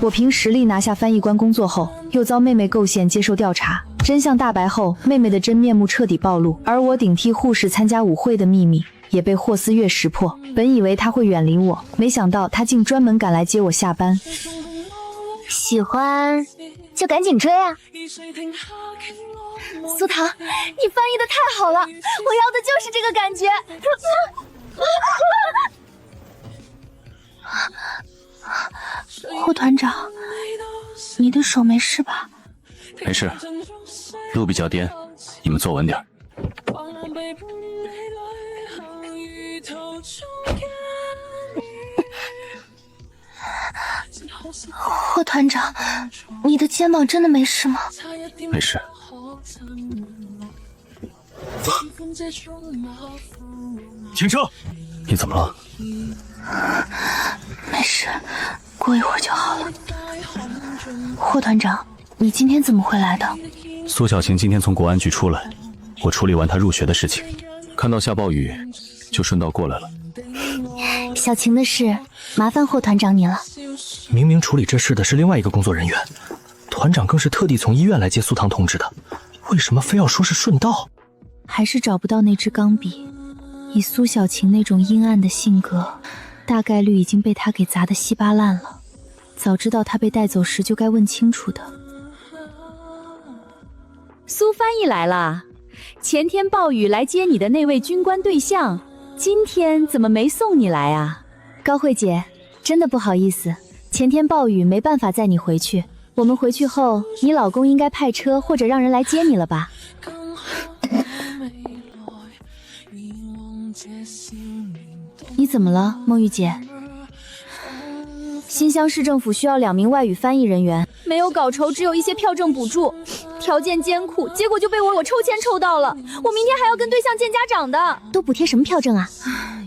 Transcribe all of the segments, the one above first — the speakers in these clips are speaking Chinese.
我凭实力拿下翻译官工作后，又遭妹妹构陷接受调查。真相大白后，妹妹的真面目彻底暴露，而我顶替护士参加舞会的秘密也被霍思月识破。本以为他会远离我，没想到他竟专门赶来接我下班。喜欢就赶紧追啊！苏唐，你翻译的太好了，我要的就是这个感觉。霍团长，你的手没事吧？没事，路比较颠，你们坐稳点。霍团长，你的肩膀真的没事吗？没事。停车！你怎么了？没事，过一会儿就好了。霍团长，你今天怎么会来的？苏小晴今天从国安局出来，我处理完她入学的事情，看到下暴雨，就顺道过来了。小晴的事，麻烦霍团长你了。明明处理这事的是另外一个工作人员，团长更是特地从医院来接苏唐同志的，为什么非要说是顺道？还是找不到那支钢笔。以苏小晴那种阴暗的性格，大概率已经被他给砸得稀巴烂了。早知道他被带走时就该问清楚的。苏翻译来了，前天暴雨来接你的那位军官对象，今天怎么没送你来啊？高慧姐，真的不好意思，前天暴雨没办法载你回去。我们回去后，你老公应该派车或者让人来接你了吧？你怎么了，梦玉姐？新乡市政府需要2名外语翻译人员，没有稿酬，只有一些票证补助，条件艰苦，结果就被我抽签抽到了。我明天还要跟对象见家长的。都补贴什么票证啊？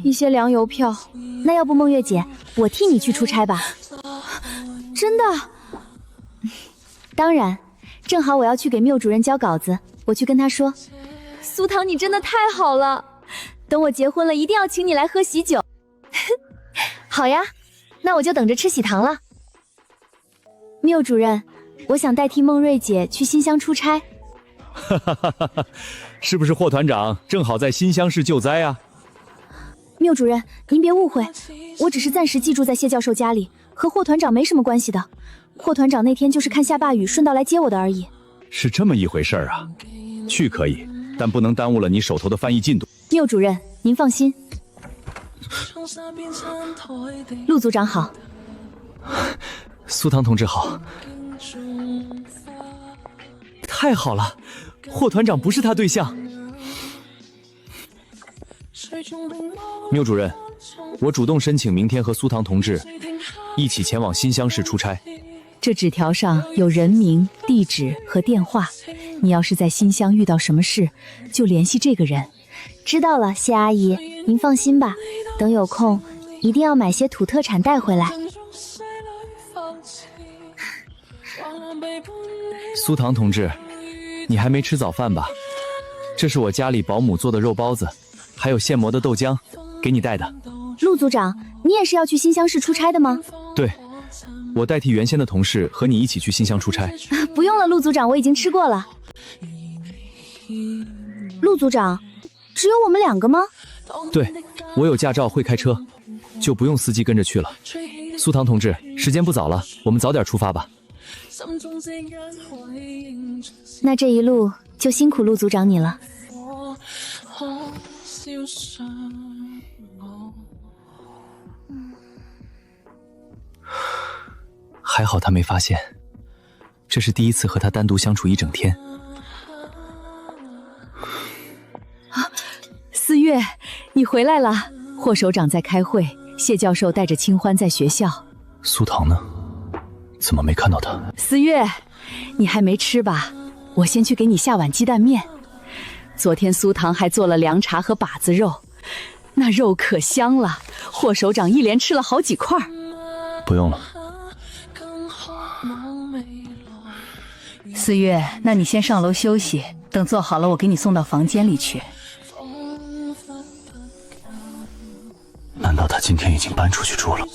一些粮油票。那要不梦月姐，我替你去出差吧？真的？当然，正好我要去给缪主任交稿子，我去跟他说。苏唐，你真的太好了，等我结婚了，一定要请你来喝喜酒。好呀，那我就等着吃喜糖了。缪主任，我想代替孟瑞姐去新乡出差。哈哈哈哈！是不是霍团长正好在新乡市救灾啊？缪主任，您别误会，我只是暂时寄住在谢教授家里，和霍团长没什么关系的。霍团长那天就是看下大雨，顺道来接我的而已。是这么一回事啊？去可以，但不能耽误了你手头的翻译进度。缪主任，您放心。陆组长好。苏唐同志好。太好了，霍团长不是他对象。缪主任，我主动申请明天和苏唐同志一起前往新乡市出差。这纸条上有人名、地址和电话，你要是在新乡遇到什么事，就联系这个人。知道了，谢阿姨，您放心吧，等有空一定要买些土特产带回来。苏唐同志，你还没吃早饭吧？这是我家里保姆做的肉包子，还有现磨的豆浆，给你带的。陆组长，你也是要去新乡市出差的吗？对，我代替原先的同事和你一起去新乡出差。不用了，陆组长，我已经吃过了。陆组长，只有我们2个吗？对，我有驾照，会开车，就不用司机跟着去了。苏唐同志，时间不早了，我们早点出发吧。那这一路就辛苦陆组长你了。还好他没发现，这是第一次和他单独相处一整天。4月，你回来了。霍首长在开会，谢教授带着清欢在学校。苏唐呢？怎么没看到他？4月，你还没吃吧？我先去给你下碗鸡蛋面。昨天苏唐还做了凉茶和把子肉，那肉可香了，霍首长一连吃了好几块。不用了。4月，那你先上楼休息，等做好了我给你送到房间里去。难道他今天已经搬出去住了？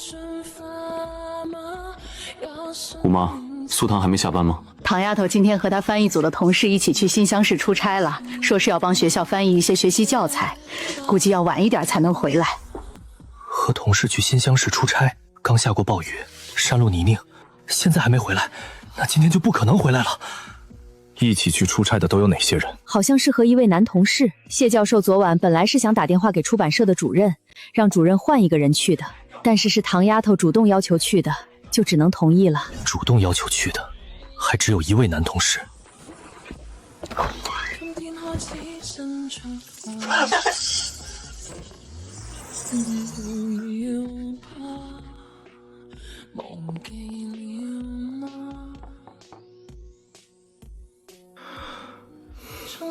吴妈，苏唐还没下班吗？唐丫头今天和她翻译组的同事一起去新乡市出差了，说是要帮学校翻译一些学习教材，估计要晚一点才能回来。和同事去新乡市出差，刚下过暴雨，山路泥泞，现在还没回来，那今天就不可能回来了。一起去出差的都有哪些人？好像是和一位男同事。谢教授昨晚本来是想打电话给出版社的主任，让主任换一个人去的，但是唐丫头主动要求去的，就只能同意了。主动要求去的，还只有一位男同事。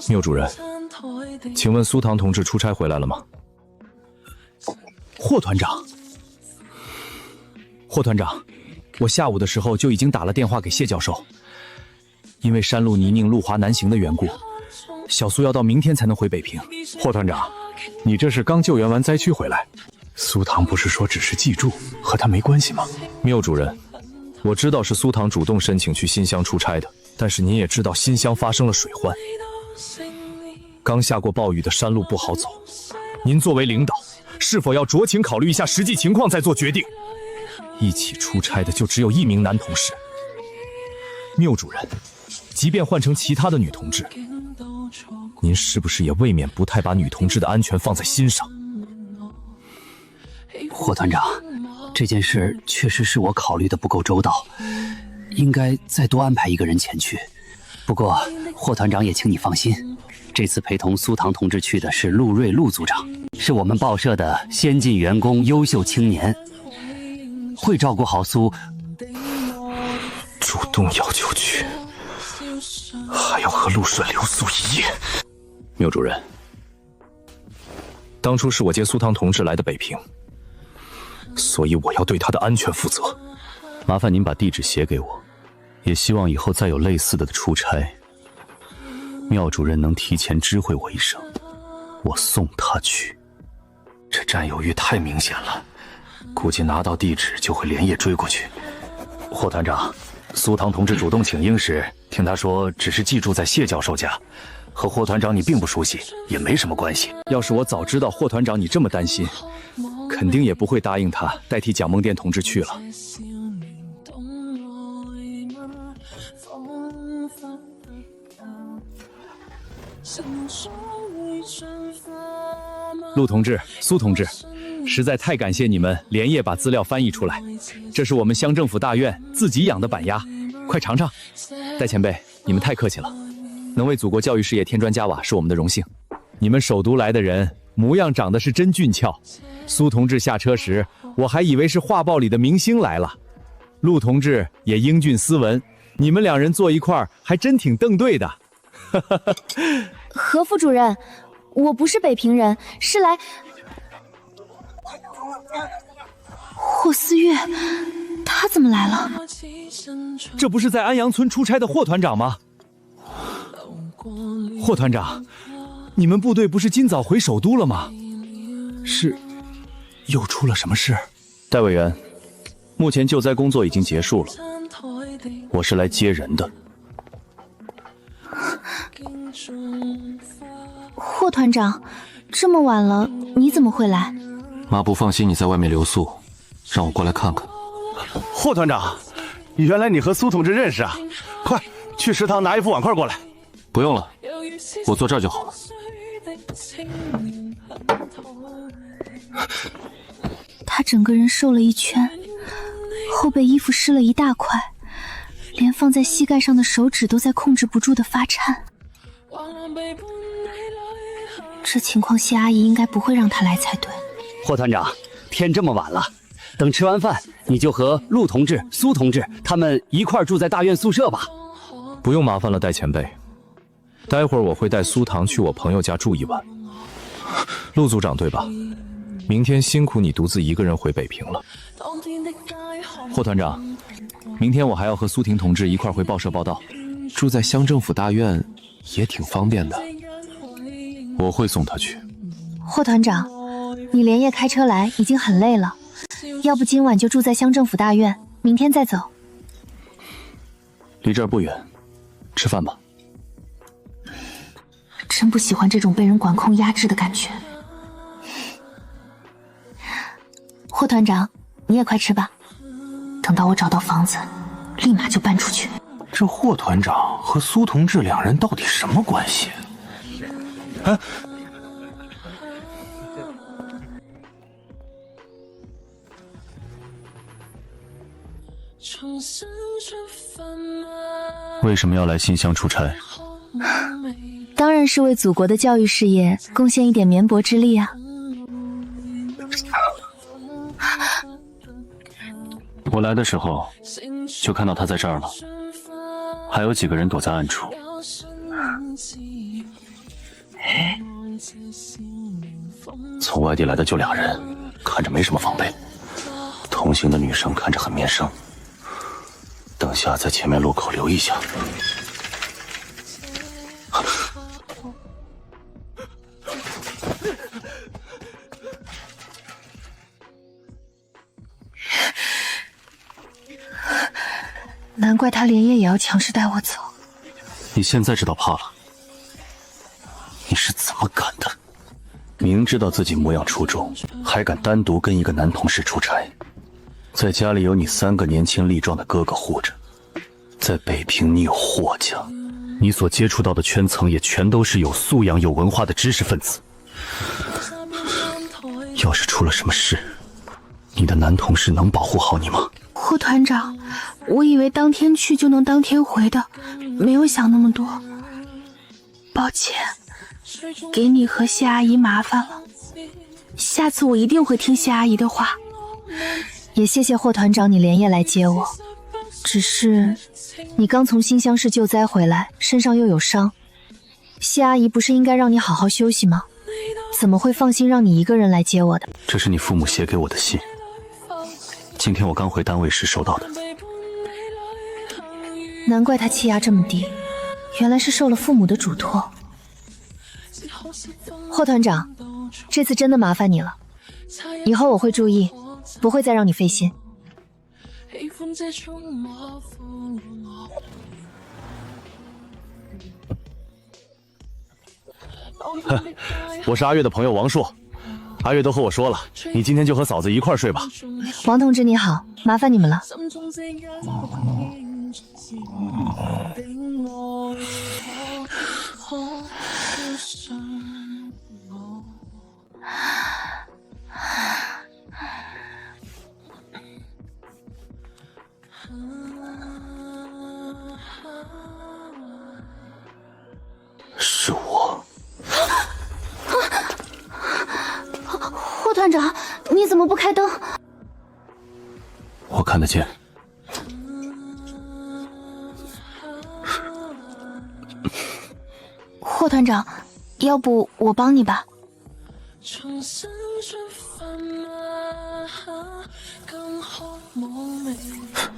缪主任，请问苏唐同志出差回来了吗？霍团长，霍团长，我下午的时候就已经打了电话给谢教授，因为山路泥泞、路滑难行的缘故，小苏要到明天才能回北平。霍团长，你这是刚救援完灾区回来？苏唐不是说只是记住，和他没关系吗？缪主任，我知道是苏唐主动申请去新乡出差的，但是您也知道新乡发生了水患，刚下过暴雨的山路不好走，您作为领导，是否要酌情考虑一下实际情况再做决定？一起出差的就只有一名男同事。缪主任，即便换成其他的女同志，您是不是也未免不太把女同志的安全放在心上？霍团长，这件事确实是我考虑的不够周到，应该再多安排一个人前去。不过霍团长也请你放心，这次陪同苏唐同志去的是陆瑞陆组长，是我们报社的先进员工、优秀青年，会照顾好苏。主动要求去，还要和陆顺留宿一夜。缪主任，当初是我接苏唐同志来的北平，所以我要对他的安全负责。麻烦您把地址写给我，也希望以后再有类似的出差，缪主任能提前知会我一声，我送他去。这占有欲太明显了，估计拿到地址就会连夜追过去。霍团长，苏唐同志主动请缨时，听他说只是寄住在谢教授家，和霍团长你并不熟悉，也没什么关系。要是我早知道霍团长你这么担心，肯定也不会答应他代替蒋梦殿同志去了。陆同志、苏同志，实在太感谢你们连夜把资料翻译出来，这是我们乡政府大院自己养的板鸭，快尝尝。戴前辈，你们太客气了，能为祖国教育事业添砖加瓦是我们的荣幸。你们首都来的人模样长得是真俊俏，苏同志下车时我还以为是画报里的明星来了，陆同志也英俊斯文，你们两人坐一块儿还真挺登对的。何副主任，我不是北平人，是来……霍思月，他怎么来了？这不是在安阳村出差的霍团长吗？霍团长，你们部队不是今早回首都了吗？是又出了什么事？戴委员，目前救灾工作已经结束了，我是来接人的。霍团长，这么晚了，你怎么会来？妈不放心你在外面留宿，让我过来看看。霍团长，原来你和苏同志认识啊！快去食堂拿一副碗筷过来。不用了，我坐这儿就好了。他整个人瘦了一圈，后背衣服湿了一大块，连放在膝盖上的手指都在控制不住的发颤。这情况谢阿姨应该不会让他来才对。霍团长，天这么晚了，等吃完饭你就和陆同志、苏同志他们一块住在大院宿舍吧。不用麻烦了，戴前辈，待会儿我会带苏唐去我朋友家住一晚。陆组长对吧？明天辛苦你独自一个人回北平了。霍团长，明天我还要和苏婷同志一块回报社报道。住在乡政府大院也挺方便的，我会送他去。霍团长，你连夜开车来已经很累了，要不今晚就住在乡政府大院，明天再走。离这儿不远，吃饭吧。真不喜欢这种被人管控压制的感觉。霍团长，你也快吃吧，等到我找到房子，立马就搬出去。这霍团长和苏同志两人到底什么关系？哎，为什么要来新乡出差？当然是为祖国的教育事业贡献一点绵薄之力啊！我来的时候就看到他在这儿了，还有几个人躲在暗处。从外地来的就2人，看着没什么防备。同行的女生看着很面生，等下在前面路口留意一下。难怪他连夜也要强势带我走。你现在知道怕了？你是怎么敢的？明知道自己模样出众，还敢单独跟一个男同事出差，在家里有你3个年轻力壮的哥哥护着，在北平你有霍家，你所接触到的圈层也全都是有素养、有文化的知识分子。要是出了什么事，你的男同事能保护好你吗？霍团长，我以为当天去就能当天回的，没有想那么多。抱歉，给你和谢阿姨麻烦了。下次我一定会听谢阿姨的话。也谢谢霍团长你连夜来接我，只是你刚从新乡市救灾回来，身上又有伤，谢阿姨不是应该让你好好休息吗？怎么会放心让你一个人来接我的？这是你父母写给我的信，今天我刚回单位时收到的。难怪他气压这么低，原来是受了父母的嘱托。霍团长，这次真的麻烦你了，以后我会注意，不会再让你费心。我是阿月的朋友王硕，阿月都和我说了，你今天就和嫂子一块睡吧。王同志你好，麻烦你们了。是我。霍团长，你怎么不开灯？我看得见。霍团长，要不我帮你吧。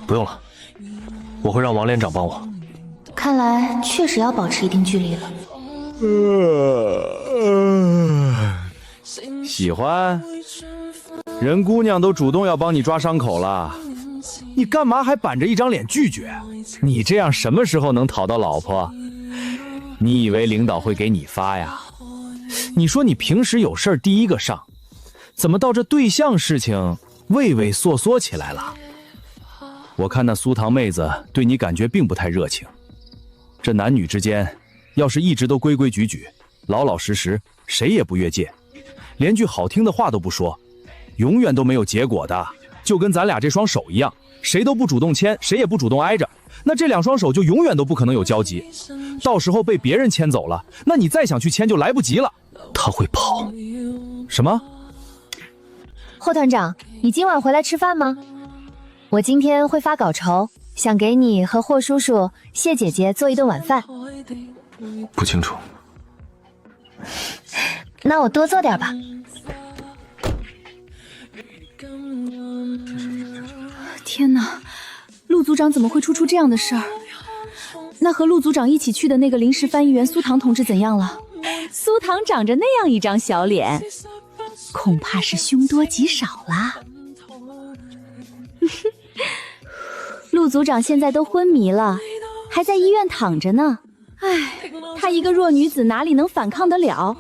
不用了，我会让王连长帮我。看来确实要保持一定距离了。喜欢？人姑娘都主动要帮你抓伤口了，你干嘛还板着一张脸拒绝？你这样什么时候能讨到老婆？你以为领导会给你发呀？你说你平时有事儿第一个上，怎么到这对象事情畏畏缩缩起来了？我看那苏唐妹子对你感觉并不太热情。这男女之间，要是一直都规规矩矩、老老实实，谁也不越界，连句好听的话都不说，永远都没有结果的。就跟咱俩这双手一样，谁都不主动牵，谁也不主动挨着，那这2双手就永远都不可能有交集。到时候被别人牵走了，那你再想去牵就来不及了。他会跑。什么？霍团长，你今晚回来吃饭吗？我今天会发稿酬，想给你和霍叔叔、谢姐姐做一顿晚饭。不清楚。那我多做点吧。天哪，陆组长怎么会出这样的事儿？那和陆组长一起去的那个临时翻译员苏唐同志怎样了？苏唐长着那样一张小脸，恐怕是凶多吉少啦。陆组长现在都昏迷了，还在医院躺着呢。唉，她一个弱女子哪里能反抗得了？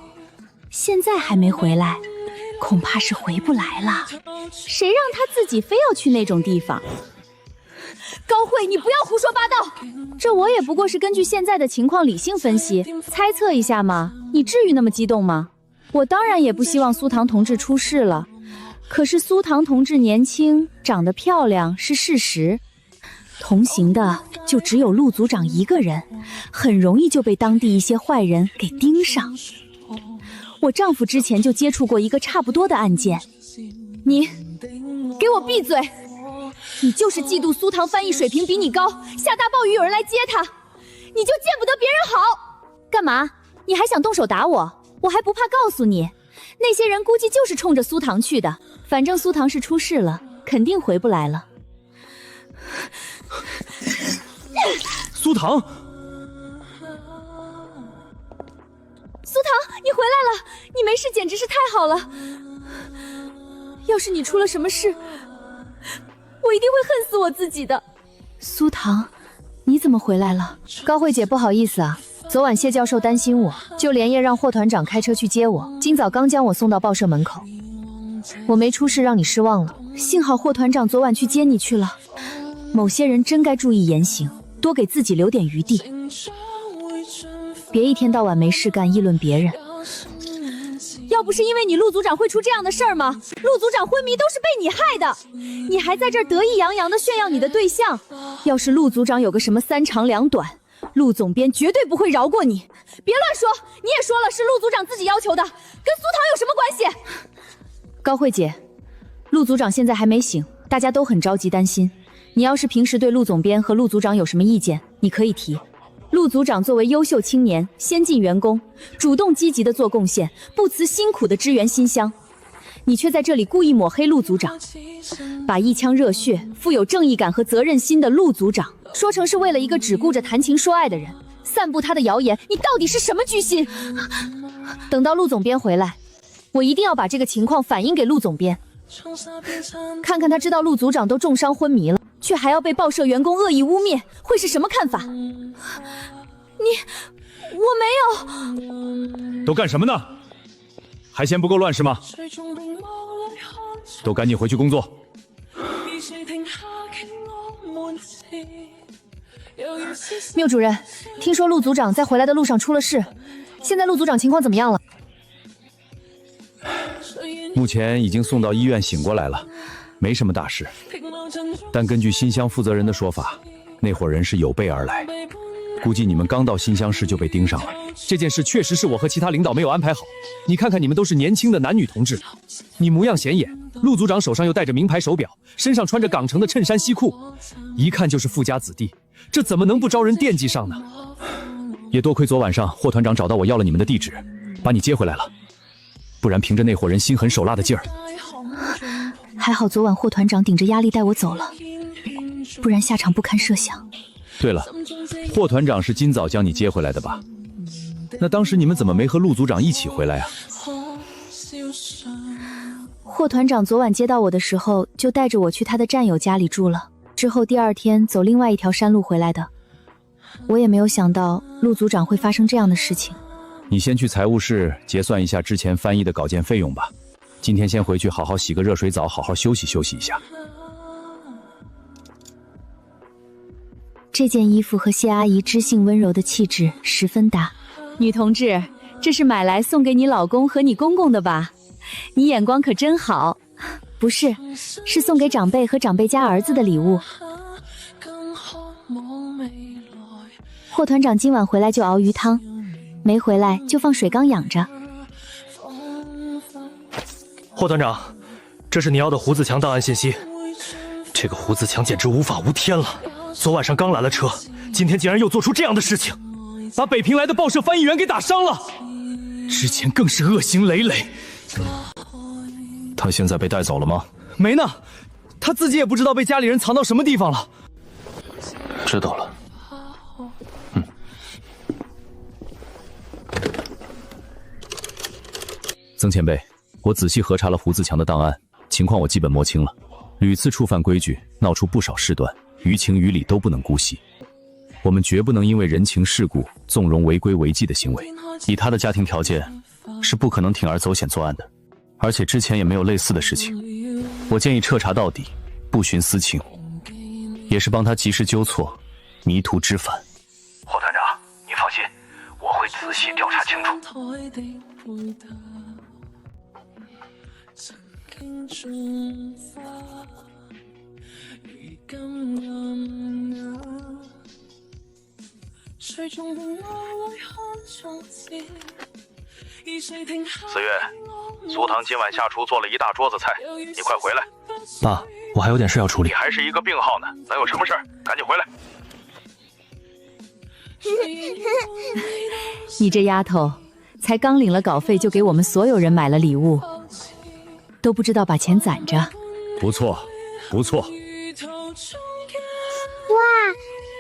现在还没回来，恐怕是回不来了。谁让她自己非要去那种地方？高慧，你不要胡说八道！这我也不过是根据现在的情况理性分析，猜测一下嘛。你至于那么激动吗？我当然也不希望苏唐同志出事了，可是苏唐同志年轻，长得漂亮是事实。同行的就只有陆组长一个人，很容易就被当地一些坏人给盯上。我丈夫之前就接触过一个差不多的案件。你给我闭嘴！你就是嫉妒苏唐翻译水平比你高，下大暴雨有人来接他，你就见不得别人好。干嘛？你还想动手打我？我还不怕告诉你，那些人估计就是冲着苏唐去的。反正苏唐是出事了，肯定回不来了。苏唐，苏唐，你回来了！你没事简直是太好了。要是你出了什么事，我一定会恨死我自己的。苏唐，你怎么回来了？高慧姐，不好意思啊，昨晚谢教授担心我，就连夜让霍团长开车去接我，今早刚将我送到报社门口。我没出事，让你失望了。幸好霍团长昨晚去接你去了。某些人真该注意言行，多给自己留点余地，别一天到晚没事干议论别人。要不是因为你陆组长会出这样的事儿吗？陆组长昏迷都是被你害的，你还在这儿得意洋洋地炫耀你的对象。要是陆组长有个什么三长两短，陆总编绝对不会饶过你。别乱说，你也说了是陆组长自己要求的，跟苏唐有什么关系？高慧姐，陆组长现在还没醒，大家都很着急担心。你要是平时对陆总编和陆组长有什么意见，你可以提。陆组长作为优秀青年、先进员工，主动积极地做贡献，不辞辛苦地支援新乡，你却在这里故意抹黑陆组长，把一腔热血、富有正义感和责任心的陆组长说成是为了一个只顾着谈情说爱的人，散布他的谣言，你到底是什么居心？等到陆总编回来，我一定要把这个情况反映给陆总编，看看他知道陆组长都重伤昏迷了，却还要被报社员工恶意污蔑，会是什么看法？我没有。都干什么呢？还嫌不够乱是吗？都赶紧回去工作。缪主任，听说陆组长在回来的路上出了事，现在陆组长情况怎么样了？目前已经送到医院醒过来了，没什么大事。但根据新乡负责人的说法，那伙人是有备而来，估计你们刚到新乡市就被盯上了。这件事确实是我和其他领导没有安排好。你看看你们都是年轻的男女同志，你模样显眼，陆组长手上又戴着名牌手表，身上穿着港城的衬衫西裤，一看就是富家子弟，这怎么能不招人惦记上呢？也多亏昨晚上霍团长找到我要了你们的地址，把你接回来了，不然凭着那伙人心狠手辣的劲儿，还好昨晚霍团长顶着压力带我走了，不然下场不堪设想。对了，霍团长是今早将你接回来的吧？那当时你们怎么没和陆组长一起回来啊？霍团长昨晚接到我的时候，就带着我去他的战友家里住了，之后第二天走另外一条山路回来的。我也没有想到陆组长会发生这样的事情。你先去财务室结算一下之前翻译的稿件费用吧。今天先回去好好洗个热水澡，好好休息休息一下。这件衣服和谢阿姨知性温柔的气质十分搭。女同志，这是买来送给你老公和你公公的吧？你眼光可真好。不是，是送给长辈和长辈家儿子的礼物。霍团长今晚回来就熬鱼汤，没回来就放水缸养着。霍团长，这是你要的胡子强档案信息。这个胡子强简直无法无天了，昨晚上刚拦了车，今天竟然又做出这样的事情，把北平来的报社翻译员给打伤了，之前更是恶行累累。他现在被带走了吗？没呢，他自己也不知道被家里人藏到什么地方了。知道了。曾前辈，我仔细核查了胡自强的档案，情况我基本摸清了，屡次触犯规矩，闹出不少事端，于情于理都不能姑息。我们绝不能因为人情世故纵容违规违纪的行为。以他的家庭条件，是不可能铤而走险作案的，而且之前也没有类似的事情。我建议彻查到底，不徇私情，也是帮他及时纠错，迷途知返。霍团长，你放心，我会仔细调查清楚。4月，苏唐今晚下厨做了一大桌子菜，你快回来。爸，我还有点事要处理。你还是一个病号呢，能有什么事儿？赶紧回来。你这丫头，才刚领了稿费就给我们所有人买了礼物，都不知道把钱攒着。不错，不错。哇，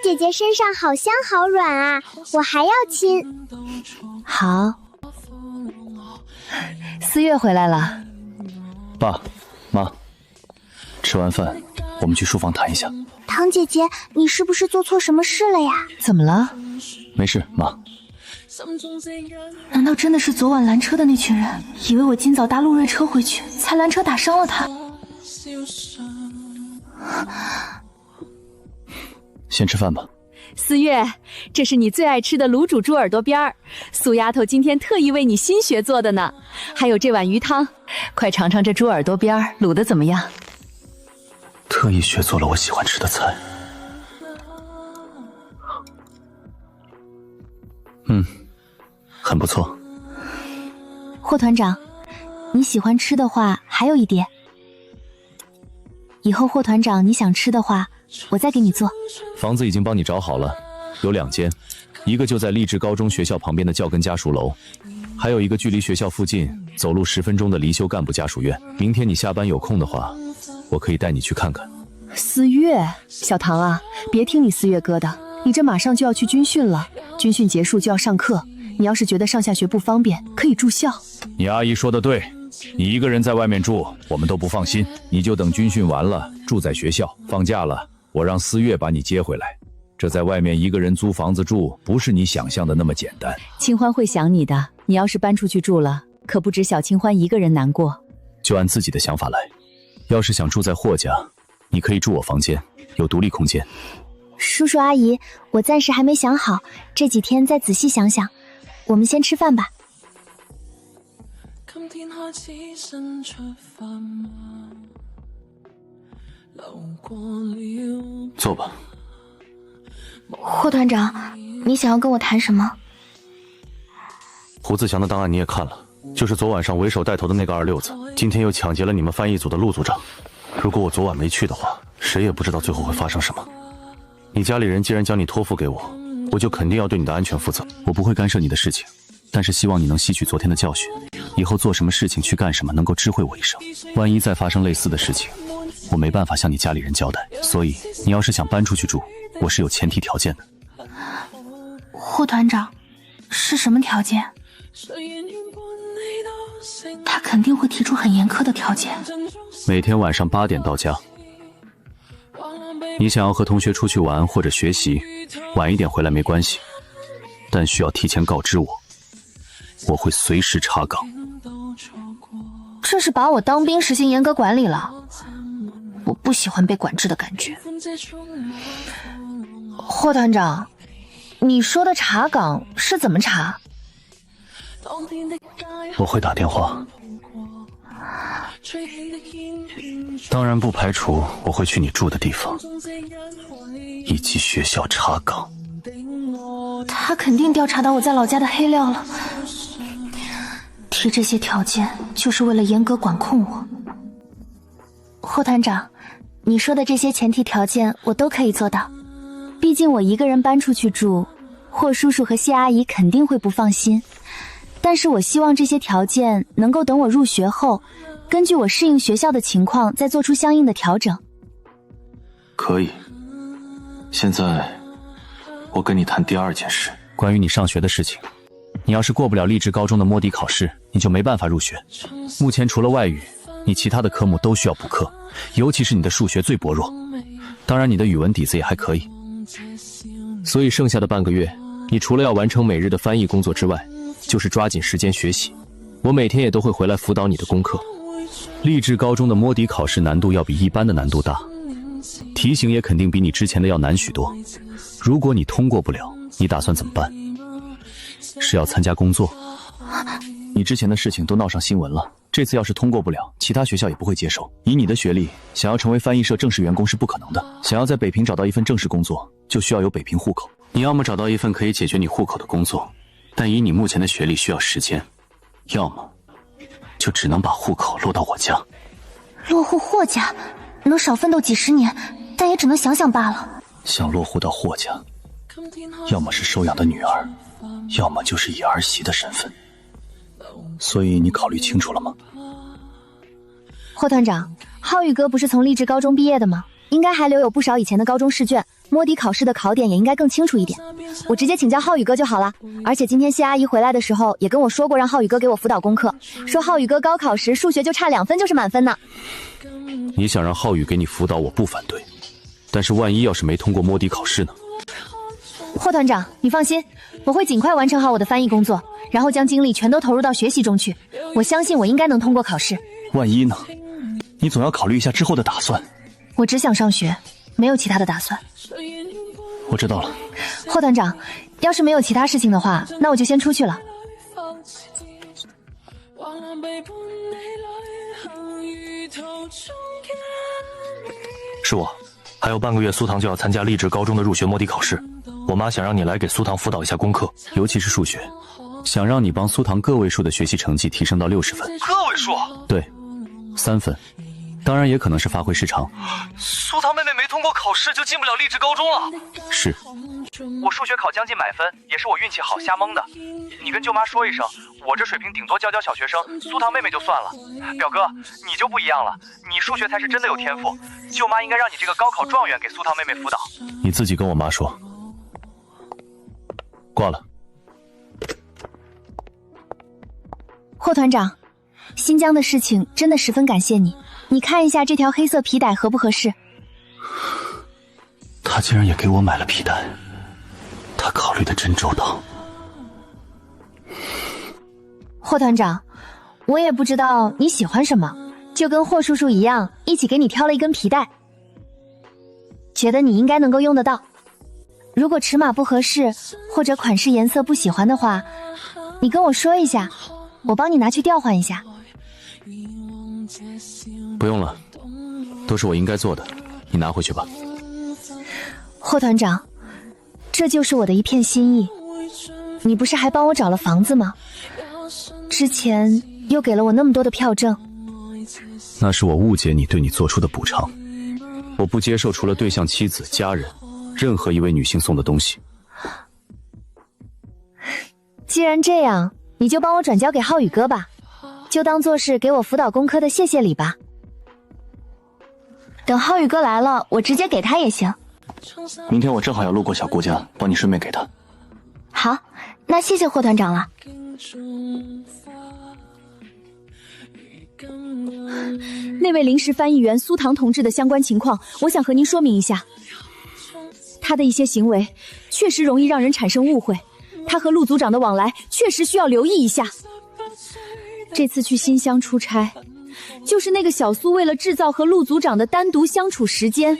姐姐身上好香好软啊，我还要亲。好。4月回来了。爸妈，吃完饭我们去书房谈一下。唐姐姐，你是不是做错什么事了呀？怎么了？没事，妈。难道真的是昨晚拦车的那群人，以为我今早搭陆睿车回去，才拦车打伤了他？先吃饭吧。4月，这是你最爱吃的卤煮猪耳朵边儿，苏丫头今天特意为你心血做的呢。还有这碗鱼汤，快尝尝这猪耳朵边儿卤的怎么样？特意学做了我喜欢吃的菜。很不错。霍团长，你喜欢吃的话还有一点，以后霍团长你想吃的话，我再给你做。房子已经帮你找好了，有2间，一个就在励志高中学校旁边的教根家属楼，还有一个距离学校附近走路10分钟的离休干部家属院。明天你下班有空的话，我可以带你去看看。4月，小唐啊，别听你4月哥的，你这马上就要去军训了，军训结束就要上课，你要是觉得上下学不方便，可以住校。你阿姨说的对，你一个人在外面住，我们都不放心，你就等军训完了住在学校，放假了我让4月把你接回来。这在外面一个人租房子住，不是你想象的那么简单。清欢会想你的，你要是搬出去住了，可不止小清欢一个人难过。就按自己的想法来，要是想住在霍家，你可以住我房间，有独立空间。叔叔阿姨，我暂时还没想好，这几天再仔细想想。我们先吃饭吧。坐吧。霍团长，你想要跟我谈什么？胡自强的档案你也看了，就是昨晚上为首带头的那个二六子，今天又抢劫了你们翻译组的陆组长。如果我昨晚没去的话，谁也不知道最后会发生什么。你家里人既然将你托付给我，我就肯定要对你的安全负责。我不会干涉你的事情，但是希望你能吸取昨天的教训，以后做什么事情去干什么能够知会我一声。万一再发生类似的事情，我没办法向你家里人交代。所以你要是想搬出去住，我是有前提条件的。霍团长，是什么条件？他肯定会提出很严苛的条件。每天晚上8点到家。你想要和同学出去玩或者学习，晚一点回来没关系，但需要提前告知我，我会随时查岗。这是把我当兵实行严格管理了，我不喜欢被管制的感觉。霍团长，你说的查岗是怎么查？我会打电话，当然不排除我会去你住的地方，以及学校查岗。他肯定调查到我在老家的黑料了，提这些条件就是为了严格管控我。霍团长，你说的这些前提条件我都可以做到，毕竟我一个人搬出去住，霍叔叔和谢阿姨肯定会不放心。但是我希望这些条件能够等我入学后，根据我适应学校的情况再做出相应的调整。可以。现在我跟你谈第2件事，关于你上学的事情。你要是过不了励志高中的摸底考试，你就没办法入学。目前除了外语，你其他的科目都需要补课，尤其是你的数学最薄弱。当然你的语文底子也还可以。所以剩下的半个月，你除了要完成每日的翻译工作之外，就是抓紧时间学习。我每天也都会回来辅导你的功课。励志高中的摸底考试难度要比一般的难度大，题型也肯定比你之前的要难许多。如果你通过不了，你打算怎么办？是要参加工作？你之前的事情都闹上新闻了，这次要是通过不了，其他学校也不会接受。以你的学历，想要成为翻译社正式员工是不可能的。想要在北平找到一份正式工作，就需要有北平户口。你要么找到一份可以解决你户口的工作，但以你目前的学历需要时间，要么就只能把户口落到我家。落户霍家，能少奋斗几十年，但也只能想想罢了。想落户到霍家，要么是收养的女儿，要么就是以儿媳的身份。所以你考虑清楚了吗？霍团长，浩宇哥不是从励志高中毕业的吗？应该还留有不少以前的高中试卷，摸底考试的考点也应该更清楚一点。我直接请教浩宇哥就好了。而且今天谢阿姨回来的时候也跟我说过，让浩宇哥给我辅导功课，说浩宇哥高考时数学就差2分就是满分呢。你想让浩宇给你辅导，我不反对，但是万一要是没通过摸底考试呢？霍团长，你放心，我会尽快完成好我的翻译工作，然后将精力全都投入到学习中去。我相信我应该能通过考试。万一呢？你总要考虑一下之后的打算。我只想上学，没有其他的打算。我知道了。霍团长，要是没有其他事情的话，那我就先出去了。是我。还有半个月，苏唐就要参加励志高中的入学摸底考试。我妈想让你来给苏唐辅导一下功课，尤其是数学，想让你帮苏唐个位数的学习成绩提升到60分。个位数？对，3分。当然也可能是发挥失常。苏唐妹妹没通过考试就进不了励志高中了。是。我数学考将近满分，也是我运气好瞎蒙的。你跟舅妈说一声，我这水平顶多教小学生，苏唐妹妹就算了。表哥，你就不一样了，你数学才是真的有天赋。舅妈应该让你这个高考状元给苏唐妹妹辅导。你自己跟我妈说。挂了。霍团长，新疆的事情真的十分感谢你。你看一下这条黑色皮带合不合适？他竟然也给我买了皮带，他考虑的真周到。霍团长，我也不知道你喜欢什么，就跟霍叔叔一样，一起给你挑了一根皮带，觉得你应该能够用得到。如果尺码不合适，或者款式颜色不喜欢的话，你跟我说一下，我帮你拿去调换一下。不用了，都是我应该做的，你拿回去吧。霍团长，这就是我的一片心意。你不是还帮我找了房子吗？之前又给了我那么多的票证。那是我误解你，对你做出的补偿。我不接受除了对象、妻子、家人，任何一位女性送的东西。既然这样，你就帮我转交给浩宇哥吧，就当做是给我辅导功课的谢谢礼吧。等浩宇哥来了，我直接给他也行。明天我正好要路过小顾家，帮你顺便给他。好，那谢谢霍团长了。那位临时翻译员苏唐同志的相关情况，我想和您说明一下。他的一些行为确实容易让人产生误会，他和陆组长的往来确实需要留意一下。这次去新乡出差，就是那个小苏为了制造和陆组长的单独相处时间，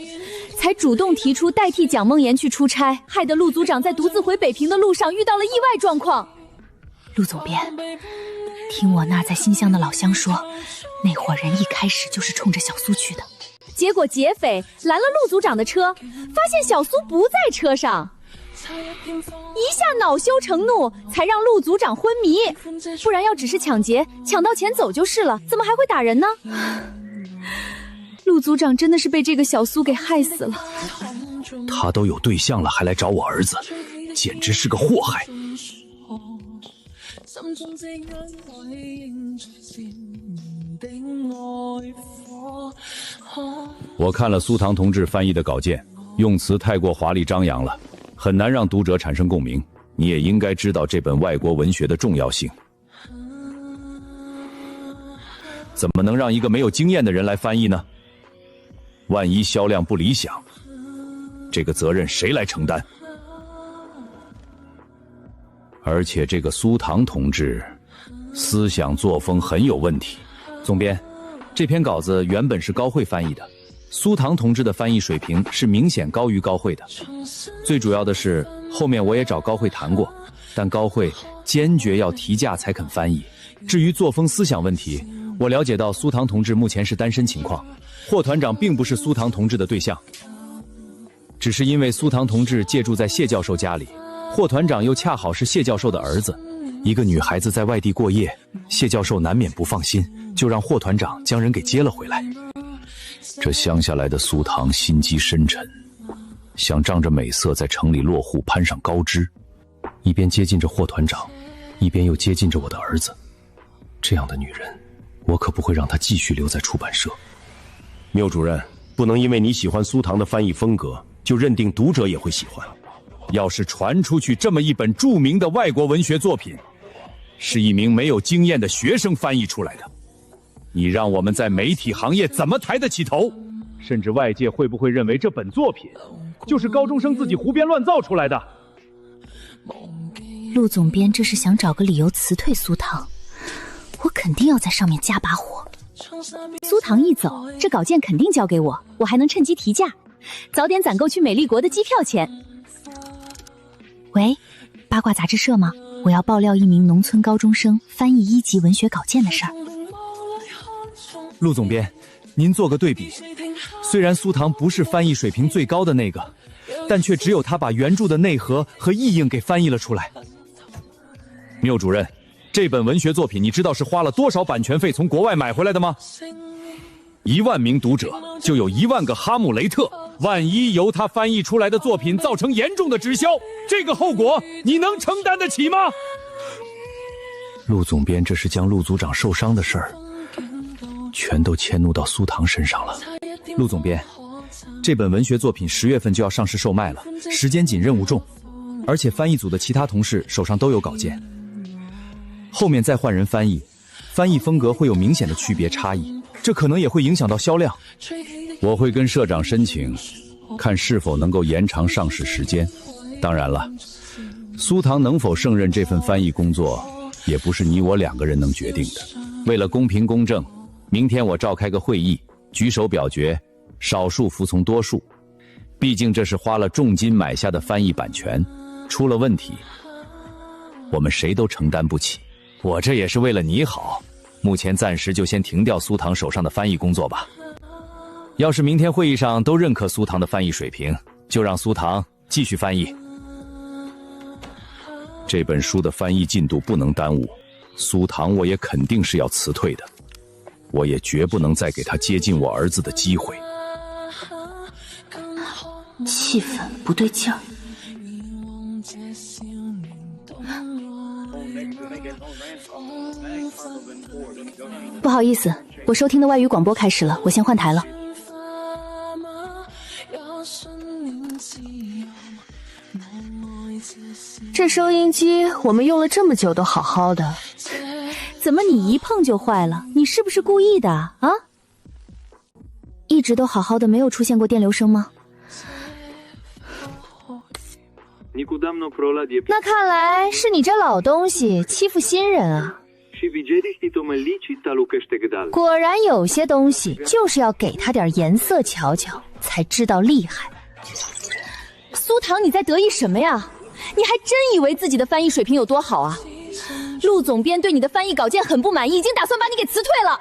才主动提出代替蒋梦妍去出差，害得陆组长在独自回北平的路上遇到了意外状况。陆总编，听我那儿在新乡的老乡说，那伙人一开始就是冲着小苏去的，结果劫匪拦了陆组长的车，发现小苏不在车上，一下恼羞成怒，才让陆组长昏迷。不然要只是抢劫，抢到钱走就是了，怎么还会打人呢？陆组长真的是被这个小苏给害死了。他都有对象了，还来找我儿子，简直是个祸害。我看了苏唐同志翻译的稿件，用词太过华丽张扬了，很难让读者产生共鸣。你也应该知道这本外国文学的重要性。怎么能让一个没有经验的人来翻译呢？万一销量不理想，这个责任谁来承担？而且这个苏唐同志思想作风很有问题。总编，这篇稿子原本是高慧翻译的，苏唐同志的翻译水平是明显高于高慧的。最主要的是，后面我也找高慧谈过，但高慧坚决要提价才肯翻译。至于作风思想问题，我了解到苏唐同志目前是单身情况，霍团长并不是苏唐同志的对象，只是因为苏唐同志借住在谢教授家里，霍团长又恰好是谢教授的儿子，一个女孩子在外地过夜，谢教授难免不放心，就让霍团长将人给接了回来。这乡下来的苏唐心机深沉，想仗着美色在城里落户攀上高枝，一边接近着霍团长，一边又接近着我的儿子。这样的女人，我可不会让她继续留在出版社。缪主任，不能因为你喜欢苏唐的翻译风格，就认定读者也会喜欢。要是传出去这么一本著名的外国文学作品，是一名没有经验的学生翻译出来的，你让我们在媒体行业怎么抬得起头？甚至外界会不会认为这本作品就是高中生自己胡编乱造出来的？陆总编这是想找个理由辞退苏唐，我肯定要在上面加把火。苏唐一走，这稿件肯定交给我，我还能趁机提价，早点攒够去美丽国的机票钱。喂，八卦杂志社吗？我要爆料一名农村高中生翻译1级文学稿件的事儿。陆总编，您做个对比，虽然苏唐不是翻译水平最高的那个，但却只有他把原著的内核和意蕴给翻译了出来。缪主任，这本文学作品你知道是花了多少版权费从国外买回来的吗？1万名读者就有1万个哈姆雷特，万一由他翻译出来的作品造成严重的滞销，这个后果你能承担得起吗？陆总编这是将陆组长受伤的事儿全都迁怒到苏唐身上了。陆总编，这本文学作品10月份就要上市售卖了，时间紧任务重，而且翻译组的其他同事手上都有稿件，后面再换人翻译，翻译风格会有明显的区别差异，这可能也会影响到销量。我会跟社长申请，看是否能够延长上市时间。当然了，苏唐能否胜任这份翻译工作，也不是你我2个人能决定的。为了公平公正，明天我召开个会议，举手表决，少数服从多数。毕竟这是花了重金买下的翻译版权，出了问题，我们谁都承担不起。我这也是为了你好，目前暂时就先停掉苏唐手上的翻译工作吧。要是明天会议上都认可苏唐的翻译水平，就让苏唐继续翻译。这本书的翻译进度不能耽误，苏唐我也肯定是要辞退的，我也绝不能再给他接近我儿子的机会。气氛不对劲儿。不好意思，我收听的外语广播开始了，我先换台了。这收音机我们用了这么久都好好的，怎么你一碰就坏了？你是不是故意的啊？一直都好好的，没有出现过电流声吗？那看来是你这老东西欺负新人啊！果然有些东西就是要给他点颜色瞧瞧，才知道厉害。苏唐，你在得意什么呀？你还真以为自己的翻译水平有多好啊？陆总编对你的翻译稿件很不满意，已经打算把你给辞退了。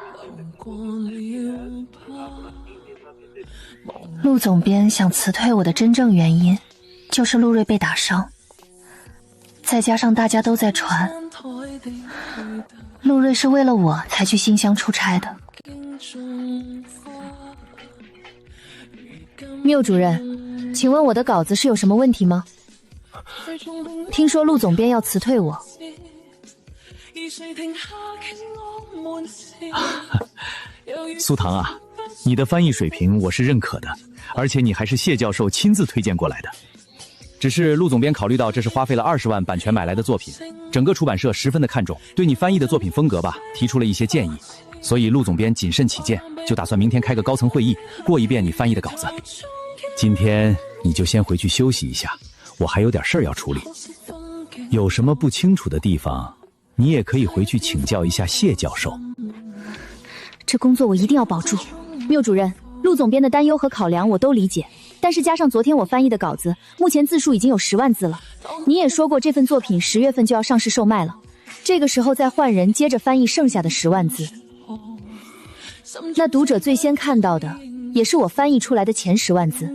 陆总编想辞退我的真正原因，就是陆睿被打伤，再加上大家都在传，陆睿是为了我才去新乡出差的。缪主任，请问我的稿子是有什么问题吗？听说陆总编要辞退我。苏唐啊，你的翻译水平我是认可的，而且你还是谢教授亲自推荐过来的。只是陆总编考虑到这是花费了20万版权买来的作品，整个出版社十分的看重，对你翻译的作品风格吧提出了一些建议，所以陆总编谨慎起见，就打算明天开个高层会议，过一遍你翻译的稿子。今天你就先回去休息一下，我还有点事儿要处理。有什么不清楚的地方，你也可以回去请教一下谢教授。这工作我一定要保住。缪主任，陆总编的担忧和考量我都理解，但是加上昨天我翻译的稿子，目前字数已经有10万字了。你也说过这份作品10月份就要上市售卖了，这个时候再换人接着翻译剩下的10万字，那读者最先看到的也是我翻译出来的前10万字。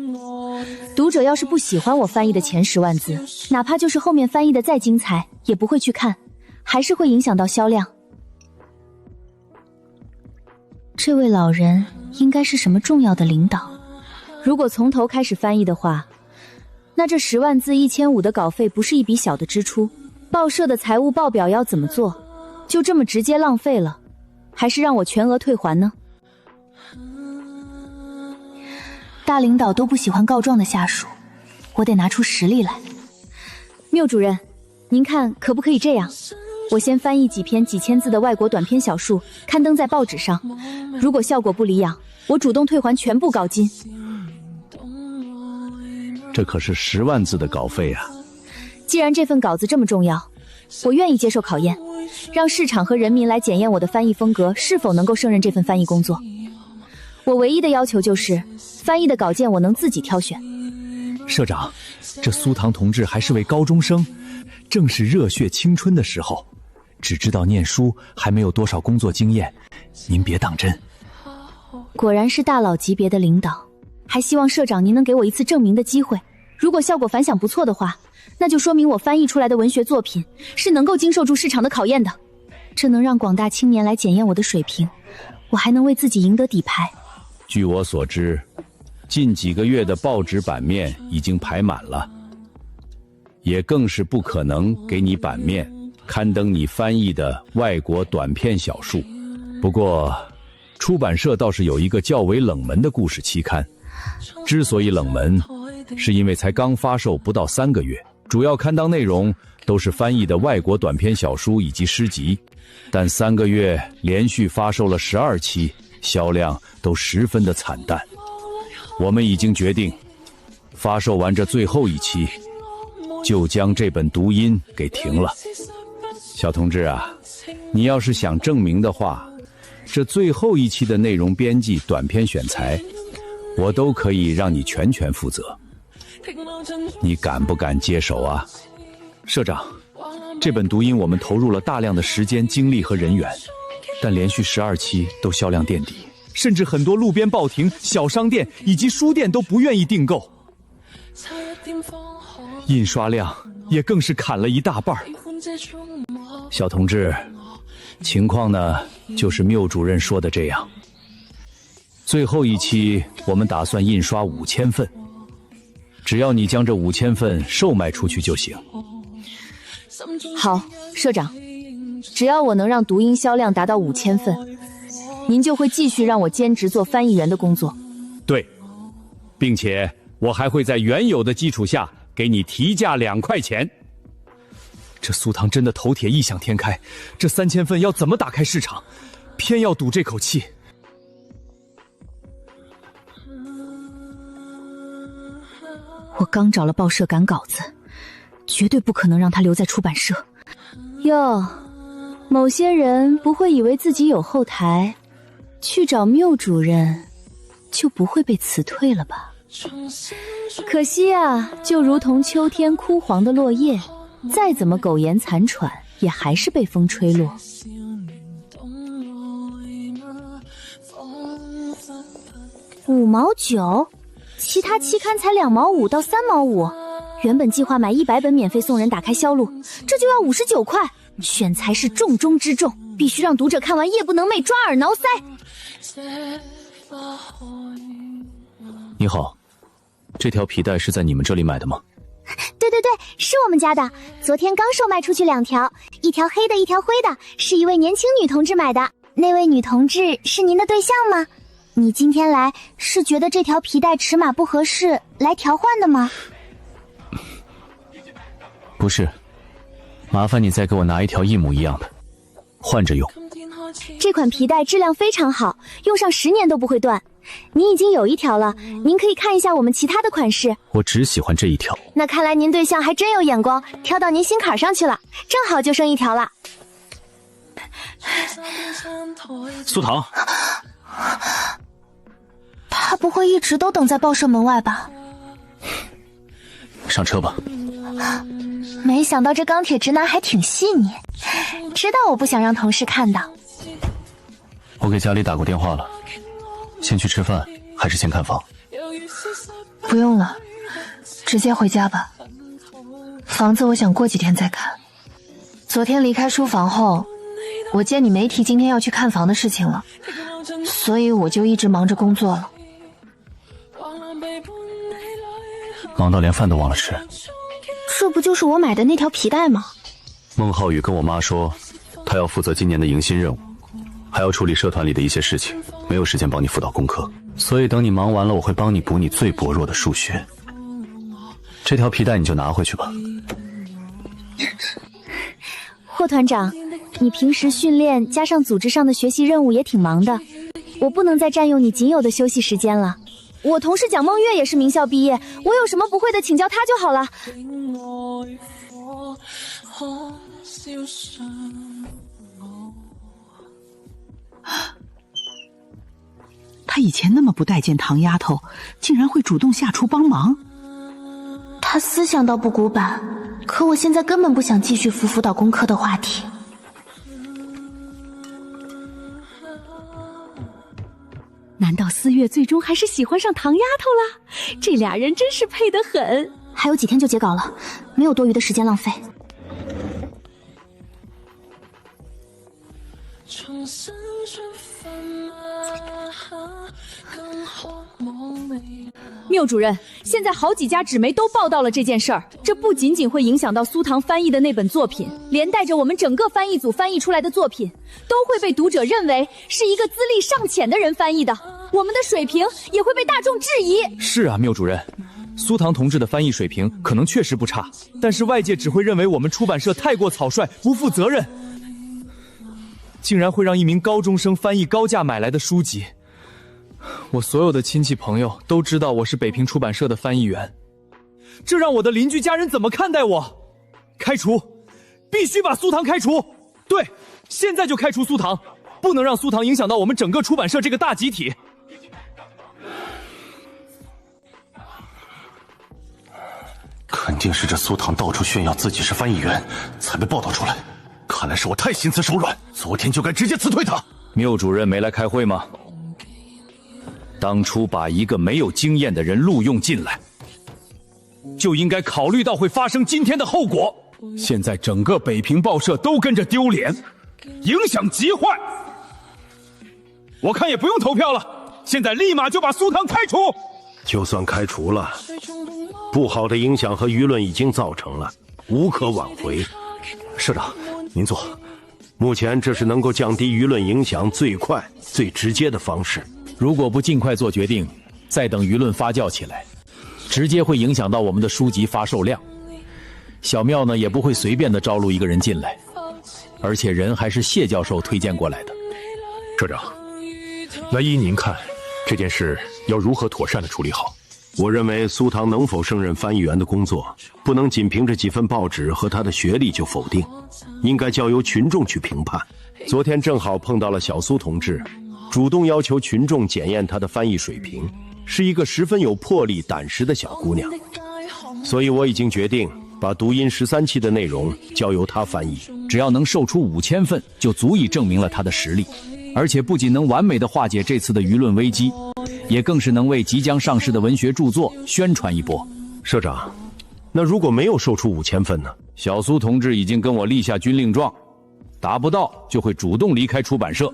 读者要是不喜欢我翻译的前10万字，哪怕就是后面翻译的再精彩，也不会去看，还是会影响到销量。这位老人应该是什么重要的领导，如果从头开始翻译的话，那这10万字1500的稿费不是一笔小的支出，报社的财务报表要怎么做？就这么直接浪费了，还是让我全额退还呢？大领导都不喜欢告状的下属，我得拿出实力来。缪主任，您看可不可以这样？我先翻译几篇几千字的外国短篇小述，刊登在报纸上，如果效果不理想，我主动退还全部稿金。这可是10万字的稿费啊！既然这份稿子这么重要，我愿意接受考验，让市场和人民来检验我的翻译风格是否能够胜任这份翻译工作。我唯一的要求就是翻译的稿件我能自己挑选。社长，这苏唐同志还是位高中生，正是热血青春的时候，只知道念书，还没有多少工作经验，您别当真。果然是大佬级别的领导，还希望社长您能给我一次证明的机会。如果效果反响不错的话，那就说明我翻译出来的文学作品是能够经受住市场的考验的，这能让广大青年来检验我的水平，我还能为自己赢得底牌。据我所知，近几个月的报纸版面已经排满了，也更是不可能给你版面刊登你翻译的外国短篇小述。不过出版社倒是有一个较为冷门的故事期刊，之所以冷门，是因为才刚发售不到3个月，主要刊登内容都是翻译的外国短篇小书以及诗集，但3个月连续发售了12期，销量都十分的惨淡。我们已经决定，发售完这最后一期，就将这本读音给停了。小同志啊，你要是想证明的话，这最后一期的内容编辑、短篇选材，我都可以让你全权负责。你敢不敢接手啊？社长，这本读音我们投入了大量的时间、精力和人员，但连续12期都销量垫底，甚至很多路边报亭、小商店以及书店都不愿意订购，印刷量也更是砍了一大半。小同志，情况呢，就是缪主任说的这样。最后一期我们打算印刷5000份，只要你将这5000份售卖出去就行。好，社长，只要我能让读音销量达到5000份，您就会继续让我兼职做翻译员的工作。对，并且我还会在原有的基础下给你提价2块钱。这苏唐真的头铁异想天开，这3000份要怎么打开市场？偏要赌这口气。我刚找了报社赶稿子，绝对不可能让他留在出版社。哟，某些人不会以为自己有后台，去找缪主任就不会被辞退了吧？可惜啊，就如同秋天枯黄的落叶，再怎么苟延残喘，也还是被风吹落。5毛9，其他期刊才2毛5到3毛5。原本计划买100本免费送人打开销路，这就要59块。选材是重中之重，必须让读者看完夜不能寐，抓耳挠腮。你好，这条皮带是在你们这里买的吗？对对对，是我们家的，昨天刚售卖出去2条，一条黑的，一条灰的，是一位年轻女同志买的。那位女同志是您的对象吗？你今天来是觉得这条皮带尺码不合适来调换的吗？不是，麻烦你再给我拿一条一模一样的，换着用。这款皮带质量非常好，用上10年都不会断，您已经有一条了，您可以看一下我们其他的款式。我只喜欢这一条。那看来您对象还真有眼光，挑到您心坎上去了，正好就剩一条了。苏唐，他不会一直都等在报社门外吧？上车吧。没想到这钢铁直男还挺细腻，知道我不想让同事看到。我给家里打过电话了，先去吃饭还是先看房？不用了，直接回家吧。房子我想过几天再看。昨天离开书房后，我见你没提今天要去看房的事情了，所以我就一直忙着工作了。忙到连饭都忘了吃。这不就是我买的那条皮带吗？孟浩宇跟我妈说，他要负责今年的迎新任务，还要处理社团里的一些事情，没有时间帮你辅导功课，所以等你忙完了，我会帮你补你最薄弱的数学。这条皮带你就拿回去吧。霍团长，你平时训练加上组织上的学习任务也挺忙的，我不能再占用你仅有的休息时间了。我同事蒋梦月也是名校毕业，我有什么不会的请教他就好了。他以前那么不待见唐丫头，竟然会主动下厨帮忙。他思想倒不古板，可我现在根本不想继续辅导功课的话题。难道4月最终还是喜欢上唐丫头了？这俩人真是配得很。还有几天就截稿了，没有多余的时间浪费。缪主任，现在好几家纸媒都报道了这件事儿，这不仅仅会影响到苏唐翻译的那本作品，连带着我们整个翻译组翻译出来的作品，都会被读者认为是一个资历尚浅的人翻译的，我们的水平也会被大众质疑。是啊，缪主任，苏唐同志的翻译水平可能确实不差，但是外界只会认为我们出版社太过草率，不负责任，竟然会让一名高中生翻译高价买来的书籍。我所有的亲戚朋友都知道我是北平出版社的翻译员，这让我的邻居家人怎么看待我？开除，必须把苏唐开除！对，现在就开除苏唐，不能让苏唐影响到我们整个出版社这个大集体。肯定是这苏唐到处炫耀自己是翻译员，才被报道出来。看来是我太心慈手软，昨天就该直接辞退他。缪主任没来开会吗？当初把一个没有经验的人录用进来，就应该考虑到会发生今天的后果。现在整个北平报社都跟着丢脸，影响极坏。我看也不用投票了，现在立马就把苏唐开除。就算开除了，不好的影响和舆论已经造成了，无可挽回。社长，您坐。目前这是能够降低舆论影响最快、最直接的方式。如果不尽快做决定，再等舆论发酵起来，直接会影响到我们的书籍发售量。小庙呢也不会随便的招录一个人进来，而且人还是谢教授推荐过来的。社长，那依您看，这件事要如何妥善的处理好？我认为苏唐能否胜任翻译员的工作，不能仅凭着几份报纸和他的学历就否定，应该交由群众去评判。昨天正好碰到了小苏同志，主动要求群众检验他的翻译水平，是一个十分有魄力、胆识的小姑娘。所以我已经决定把读音13期的内容交由她翻译，只要能售出5000份，就足以证明了她的实力，而且不仅能完美的化解这次的舆论危机，也更是能为即将上市的文学著作宣传一波。社长，那如果没有售出5000份呢？小苏同志已经跟我立下军令状，达不到就会主动离开出版社，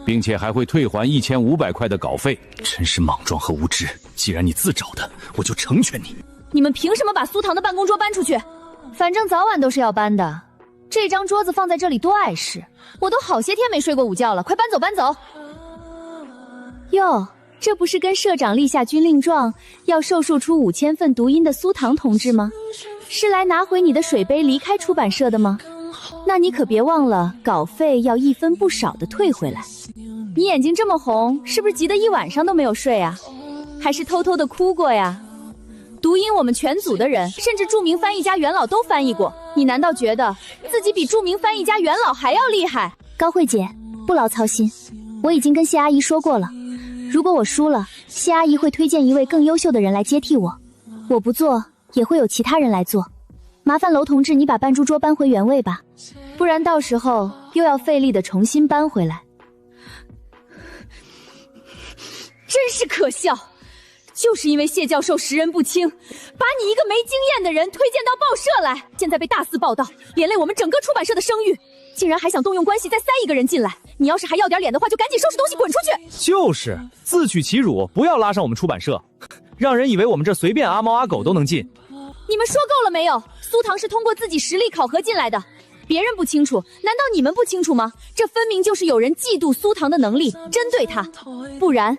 并且还会退还1500块的稿费。真是莽撞和无知！既然你自找的，我就成全你。你们凭什么把苏唐的办公桌搬出去？反正早晚都是要搬的。这张桌子放在这里多碍事，我都好些天没睡过午觉了，快搬走搬走。哟，这不是跟社长立下军令状，要售出5000份读音的苏唐同志吗？是来拿回你的水杯离开出版社的吗？那你可别忘了，稿费要1分不少的退回来。你眼睛这么红，是不是急得一晚上都没有睡啊？还是偷偷的哭过呀？读音我们全组的人，甚至著名翻译家元老都翻译过，你难道觉得自己比著名翻译家元老还要厉害？高慧姐，不劳操心，我已经跟谢阿姨说过了，如果我输了，谢阿姨会推荐一位更优秀的人来接替我，我不做也会有其他人来做。麻烦楼同志你把办珠桌搬回原位吧，不然到时候又要费力的重新搬回来。真是可笑，就是因为谢教授识人不清，把你一个没经验的人推荐到报社来，现在被大肆报道，连累我们整个出版社的声誉，竟然还想动用关系再塞一个人进来。你要是还要点脸的话，就赶紧收拾东西滚出去。就是自取其辱，不要拉上我们出版社，让人以为我们这随便阿猫阿狗都能进。你们说够了没有？苏唐是通过自己实力考核进来的，别人不清楚，难道你们不清楚吗？这分明就是有人嫉妒苏唐的能力，针对他，不然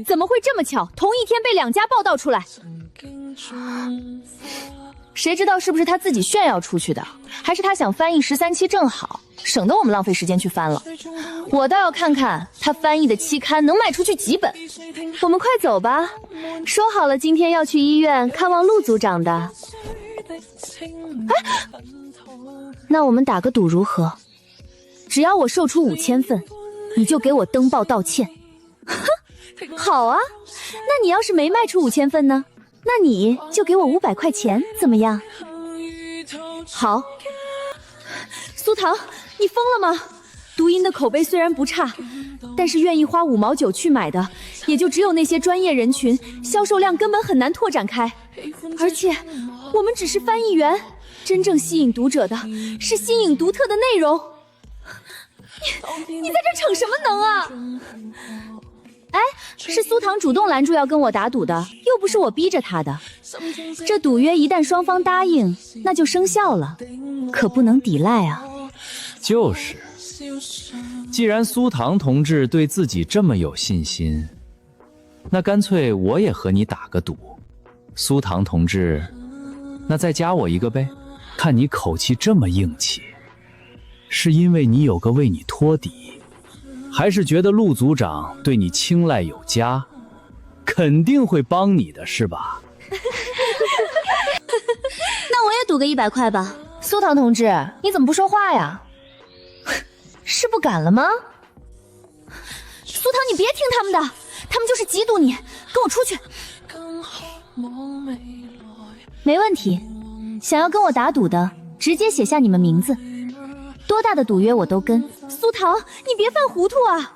怎么会这么巧，同一天被2家报道出来？谁知道是不是他自己炫耀出去的，还是他想翻译13期正好，省得我们浪费时间去翻了。我倒要看看他翻译的期刊能卖出去几本。我们快走吧，说好了今天要去医院看望陆组长的。那我们打个赌如何？只要我售出5000份，你就给我登报道歉。好啊，那你要是没卖出5000份呢？那你就给我500块钱，怎么样？好。苏唐，你疯了吗？读音的口碑虽然不差，但是愿意花5毛9去买的，也就只有那些专业人群，销售量根本很难拓展开。而且，我们只是翻译员，真正吸引读者的是新颖独特的内容。你在这逞什么能啊？哎，是苏唐主动拦住要跟我打赌的，又不是我逼着他的。这赌约一旦双方答应，那就生效了，可不能抵赖啊。就是，既然苏唐同志对自己这么有信心，那干脆我也和你打个赌。苏唐同志，那再加我一个呗。看你口气这么硬气，是因为你有个为你托底，还是觉得陆组长对你青睐有加，肯定会帮你的是吧？那我也赌个100块吧。苏唐同志，你怎么不说话呀？是不敢了吗？苏唐，你别听他们的，他们就是嫉妒你，跟我出去。没问题，想要跟我打赌的，直接写下你们名字，多大的赌约我都跟。苏唐，你别犯糊涂啊！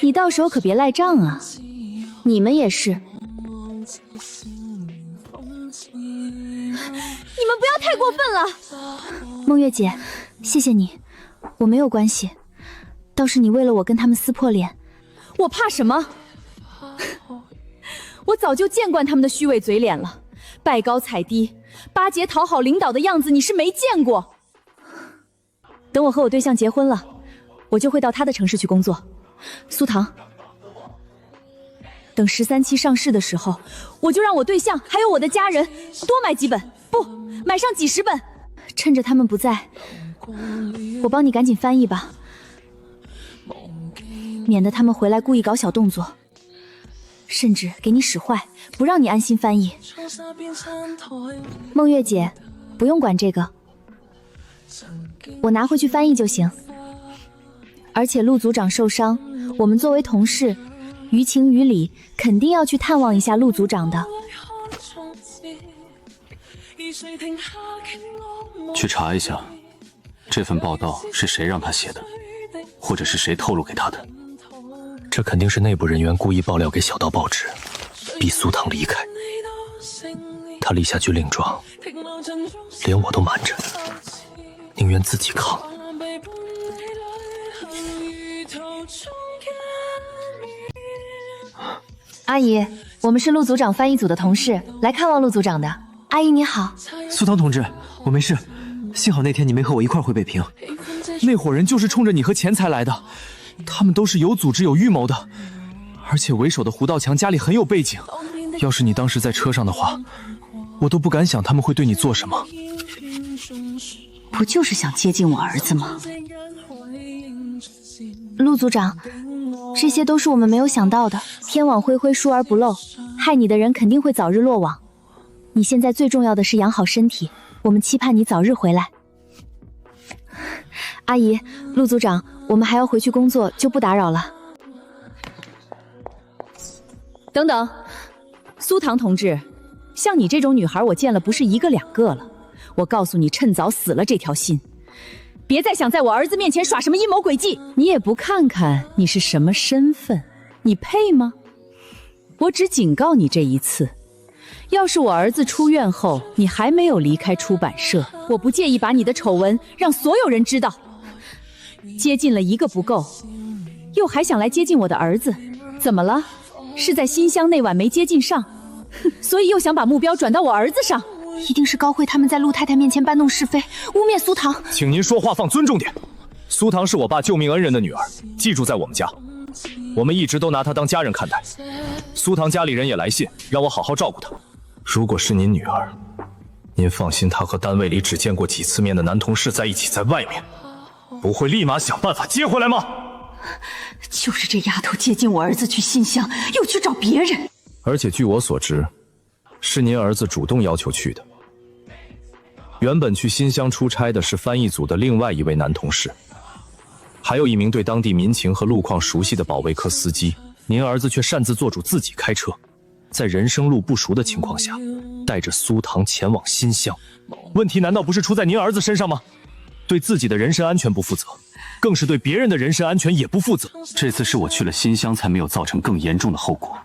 你到时候可别赖账啊！你们也是。你们不要太过分了。梦月姐，谢谢你，我没有关系，倒是你为了我跟他们撕破脸。我怕什么？我早就见惯他们的虚伪嘴脸了，拜高踩低，巴结讨好领导的样子你是没见过。等我和我对象结婚了，我就会到他的城市去工作。苏唐，等13期上市的时候，我就让我对象还有我的家人多买几本，不，买上几10本。趁着他们不在，我帮你赶紧翻译吧，免得他们回来故意搞小动作，甚至给你使坏，不让你安心翻译。梦月姐，不用管这个，我拿回去翻译就行。而且陆组长受伤，我们作为同事，于情于理肯定要去探望一下陆组长的。去查一下，这份报道是谁让他写的，或者是谁透露给他的。这肯定是内部人员故意爆料给小道报纸，逼苏唐离开。他立下军令状，连我都瞒着，宁愿自己扛。阿姨，我们是陆组长翻译组的同事，来看望陆组长的。阿姨你好。苏唐同志，我没事，幸好那天你没和我一块回北平。那伙人就是冲着你和钱财来的，他们都是有组织有预谋的，而且为首的胡道强家里很有背景，要是你当时在车上的话，我都不敢想他们会对你做什么。不就是想接近我儿子吗？陆组长，这些都是我们没有想到的。天网恢恢，疏而不漏，害你的人肯定会早日落网。你现在最重要的是养好身体，我们期盼你早日回来。阿姨，陆组长，我们还要回去工作，就不打扰了。等等，苏唐同志，像你这种女孩，我见了不是一个两个了。我告诉你，趁早死了这条心，别再想在我儿子面前耍什么阴谋诡计。你也不看看你是什么身份，你配吗？我只警告你这一次，要是我儿子出院后你还没有离开出版社，我不介意把你的丑闻让所有人知道。接近了一个不够，又还想来接近我的儿子，怎么了？是在新乡那晚没接近上，所以又想把目标转到我儿子上。一定是高慧他们在陆太太面前搬弄是非，污蔑苏唐。请您说话放尊重点。苏唐是我爸救命恩人的女儿，寄住在我们家，我们一直都拿她当家人看待。苏唐家里人也来信，让我好好照顾她。如果是您女儿，您放心，她和单位里只见过几次面的男同事在一起，在外面，不会立马想办法接回来吗？就是这丫头接近我儿子去新乡，又去找别人。而且据我所知，是您儿子主动要求去的。原本去新乡出差的是翻译组的另外一位男同事，还有一名对当地民情和路况熟悉的保卫科司机。您儿子却擅自做主自己开车，在人生路不熟的情况下，带着苏唐前往新乡。问题难道不是出在您儿子身上吗？对自己的人身安全不负责，更是对别人的人身安全也不负责。这次是我去了新乡，才没有造成更严重的后果，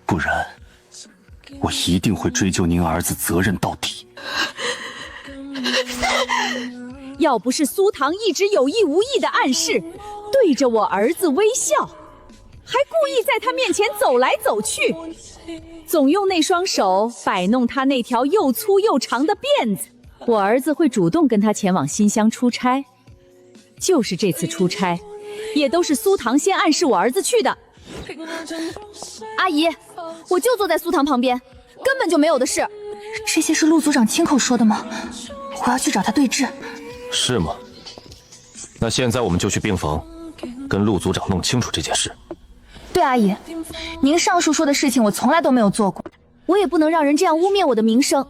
不然我一定会追究您儿子责任到底。要不是苏唐一直有意无意的暗示，对着我儿子微笑，还故意在他面前走来走去，总用那双手摆弄他那条又粗又长的辫子，我儿子会主动跟他前往新乡出差。就是这次出差，也都是苏唐先暗示我儿子去的。阿姨，我就坐在苏唐旁边，根本就没有的事。这些是陆组长亲口说的吗？我要去找他对质。是吗？那现在我们就去病房，跟陆组长弄清楚这件事。对，阿姨，您上述说的事情我从来都没有做过，我也不能让人这样污蔑我的名声。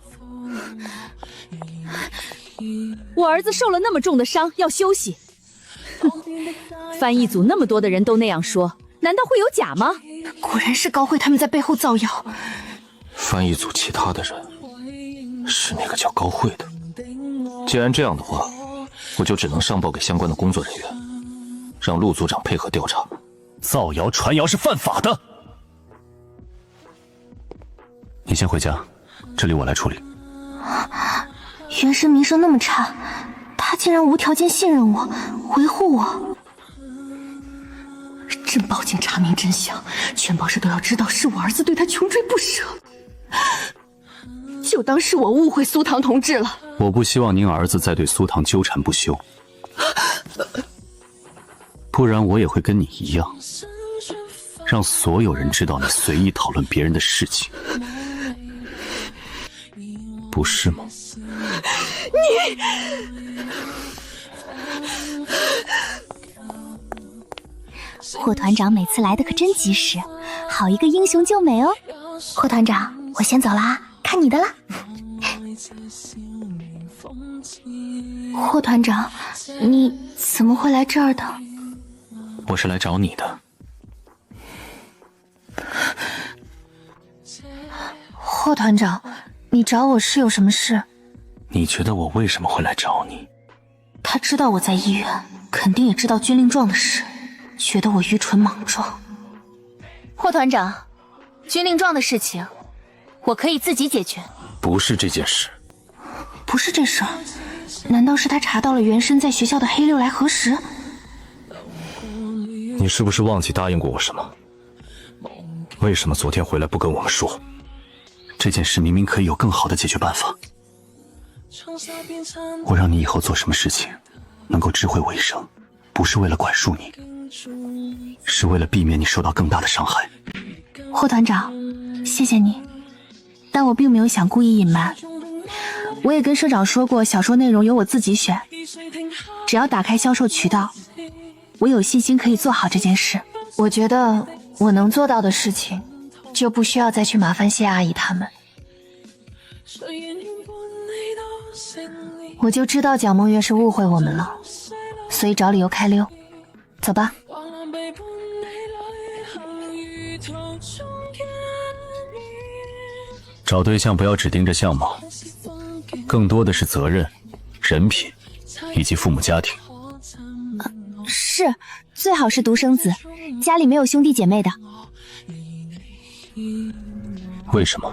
我儿子受了那么重的伤，要休息。翻译组那么多的人都那样说，难道会有假吗？果然是高慧他们在背后造谣。翻译组其他的人是那个叫高慧的。既然这样的话，我就只能上报给相关的工作人员，让陆组长配合调查。造谣传谣是犯法的。你先回家，这里我来处理。原生名声那么差，他竟然无条件信任我，维护我。真报警查明真相，全报社都要知道是我儿子对他穷追不舍。就当是我误会苏唐同志了。我不希望您儿子再对苏唐纠缠不休，不然我也会跟你一样，让所有人知道你随意讨论别人的事情，不是吗？霍团长每次来的可真及时，好一个英雄救美哦。霍团长，我先走了啊，看你的了。霍团长，你怎么会来这儿的？我是来找你的。霍团长，你找我是有什么事？你觉得我为什么会来找你？他知道我在医院，肯定也知道军令状的事，觉得我愚蠢莽撞。霍团长，军令状的事情，我可以自己解决。不是这件事。不是这事儿？难道是他查到了原生在学校的黑六来核实？你是不是忘记答应过我什么？为什么昨天回来不跟我们说？这件事明明可以有更好的解决办法。我让你以后做什么事情，能够知会我一声，不是为了管束你，是为了避免你受到更大的伤害。霍团长，谢谢你，但我并没有想故意隐瞒。我也跟社长说过，小说内容由我自己选，只要打开销售渠道，我有信心可以做好这件事。我觉得我能做到的事情，就不需要再去麻烦谢阿姨他们。我就知道蒋梦月是误会我们了，所以找理由开溜。走吧。找对象不要只盯着相貌，更多的是责任、人品以及父母家庭。是，最好是独生子，家里没有兄弟姐妹的。为什么？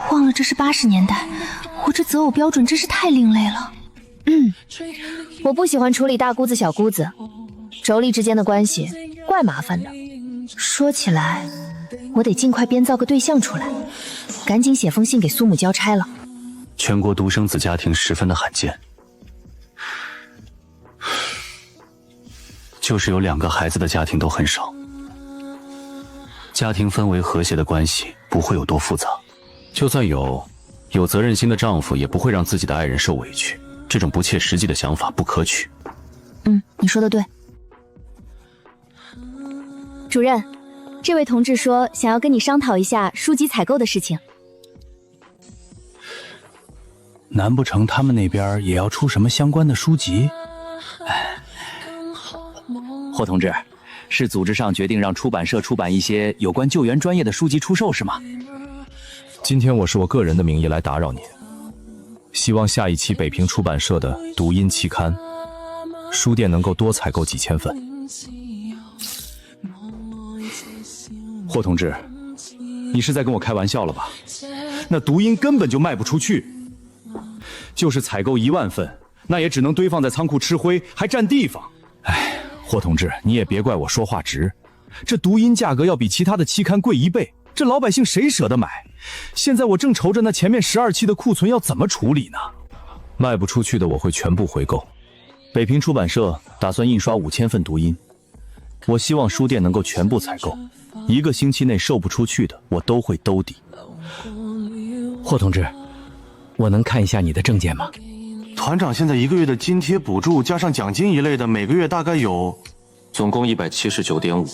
忘了这是80年代，我这择偶标准真是太另类了。我不喜欢处理大姑子小姑子，妯娌之间的关系怪麻烦的。说起来，我得尽快编造个对象出来，赶紧写封信给苏母交差了。全国独生子家庭十分的罕见，就是有2个孩子的家庭都很少。家庭氛围和谐的关系不会有多复杂，就算有责任心的丈夫也不会让自己的爱人受委屈，这种不切实际的想法不可取。你说的对。主任，这位同志说想要跟你商讨一下书籍采购的事情。难不成他们那边也要出什么相关的书籍？霍同志，是组织上决定让出版社出版一些有关救援专业的书籍出售是吗？今天我是我个人的名义来打扰你，希望下一期北平出版社的读音期刊，书店能够多采购几千份。霍同志，你是在跟我开玩笑了吧？那读音根本就卖不出去，就是采购1万份，那也只能堆放在仓库吃灰，还占地方。哎，霍同志，你也别怪我说话直，这读音价格要比其他的期刊贵1倍，这老百姓谁舍得买？现在我正愁着那前面12期的库存要怎么处理呢？卖不出去的我会全部回购。北平出版社打算印刷5000份读音，我希望书店能够全部采购，1个星期内售不出去的我都会兜底。霍同志，我能看一下你的证件吗？团长现在1个月的津贴补助加上奖金一类的，每个月大概有，总共179.5。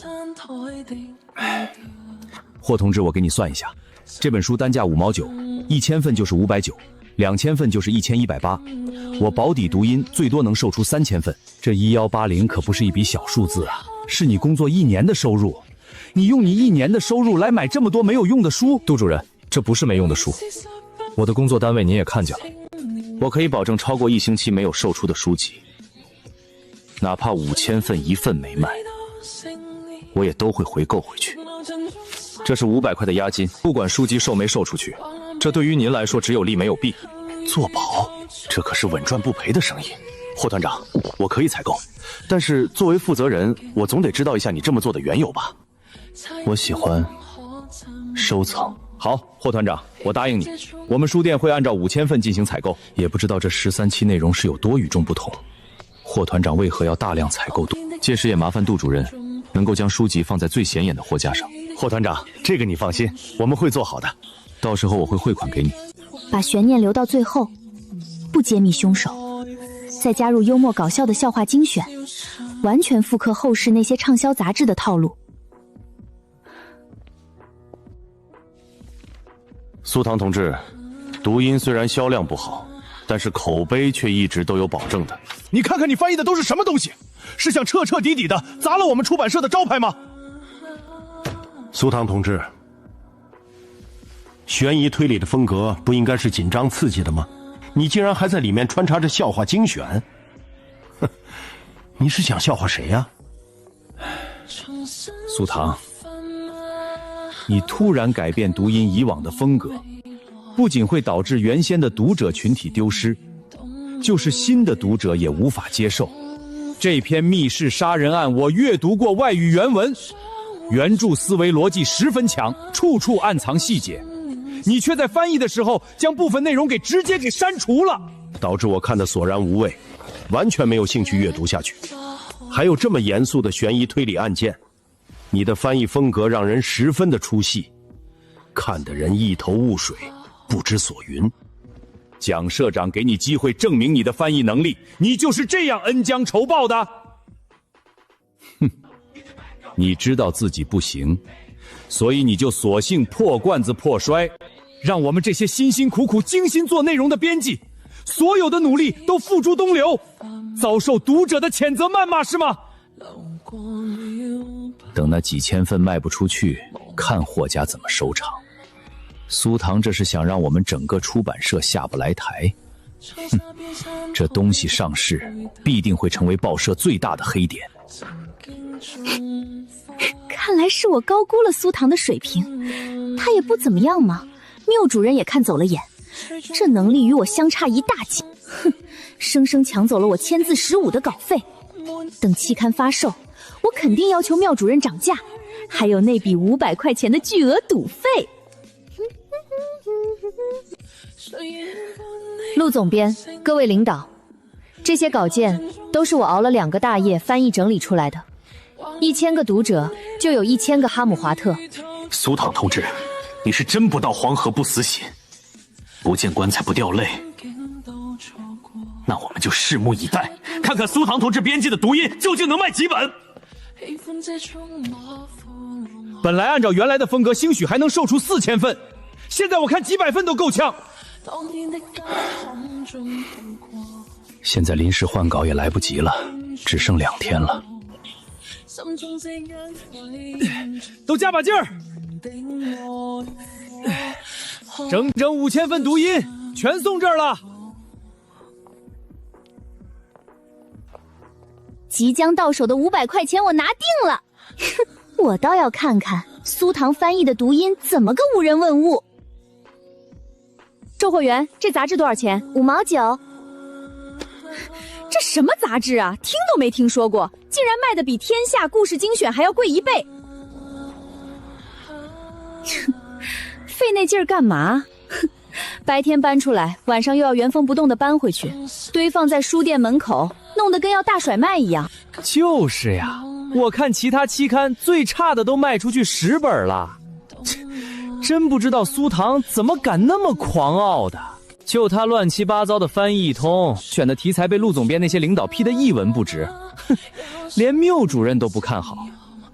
霍同志，我给你算一下，这本书单价5毛9，1000份就是590，2000份就是1180。我保底读音最多能售出3000份，这1180可不是一笔小数字啊，是你工作1年的收入。你用你1年的收入来买这么多没有用的书？杜主任，这不是没用的书，我的工作单位您也看见了，我可以保证超过1星期没有售出的书籍，哪怕5000份1份没卖，我也都会回购回去。这是500块的押金，不管书籍售没售出去，这对于您来说只有利没有弊。做保，这可是稳赚不赔的生意。霍团长，我可以采购，但是作为负责人，我总得知道一下你这么做的缘由吧？我喜欢收藏。好，霍团长，我答应你，我们书店会按照5000份进行采购。也不知道这13期内容是有多与众不同，霍团长为何要大量采购？届时也麻烦杜主任能够将书籍放在最显眼的货架上。霍团长，这个你放心，我们会做好的。到时候我会汇款给你。把悬念留到最后，不揭秘凶手，再加入幽默搞笑的笑话精选，完全复刻后世那些畅销杂志的套路。苏唐同志，读音虽然销量不好，但是口碑却一直都有保证的。你看看你翻译的都是什么东西，是想彻彻底底的砸了我们出版社的招牌吗？苏唐同志，悬疑推理的风格不应该是紧张刺激的吗？你竟然还在里面穿插着笑话精选，哼，你是想笑话谁呀？苏唐，你突然改变读音以往的风格，不仅会导致原先的读者群体丢失，就是新的读者也无法接受。这篇密室杀人案我阅读过外语原文，原著思维逻辑十分强，处处暗藏细节，你却在翻译的时候将部分内容直接给删除了，导致我看得索然无味，完全没有兴趣阅读下去。还有这么严肃的悬疑推理案件，你的翻译风格让人十分的出戏，看得人一头雾水，不知所云。蒋社长给你机会证明你的翻译能力，你就是这样恩将仇报的？哼，你知道自己不行，所以你就索性破罐子破摔，让我们这些辛辛苦苦精心做内容的编辑，所有的努力都付诸东流，遭受读者的谴责谩骂是吗？等那几千份卖不出去，看货家怎么收场。苏唐这是想让我们整个出版社下不来台。哼，这东西上市必定会成为报社最大的黑点。看来是我高估了苏唐的水平，他也不怎么样嘛。缪主任也看走了眼，这能力与我相差一大截。哼，生生抢走了我签字15的稿费。等期刊发售，我肯定要求缪主任涨价，还有那笔500块钱的巨额赌费。陆总编，各位领导，这些稿件都是我熬了2个大夜翻译整理出来的。1000个读者就有1000个哈姆华特。苏唐同志，你是真不到黄河不死心，不见棺材不掉泪。那我们就拭目以待，看看苏唐同志编辑的读音究竟能卖几本。本来按照原来的风格，兴许还能售出4000份，现在我看几百份都够呛。现在临时换稿也来不及了，只剩2天了。都加把劲儿！整整5000份读音全送这儿了。即将到手的500块钱我拿定了，我倒要看看苏唐翻译的读音怎么个无人问物。售货员，这杂志多少钱？5毛9。这什么杂志啊？听都没听说过，竟然卖的比天下故事精选还要贵1倍。费那劲儿干嘛？白天搬出来，晚上又要原封不动的搬回去，堆放在书店门口，弄得跟要大甩卖一样。就是呀，我看其他期刊最差的都卖出去10本了。真不知道苏唐怎么敢那么狂傲的。就他乱七八糟的翻译一通，选的题材被陆总编那些领导批得一文不值，哼，连缪主任都不看好，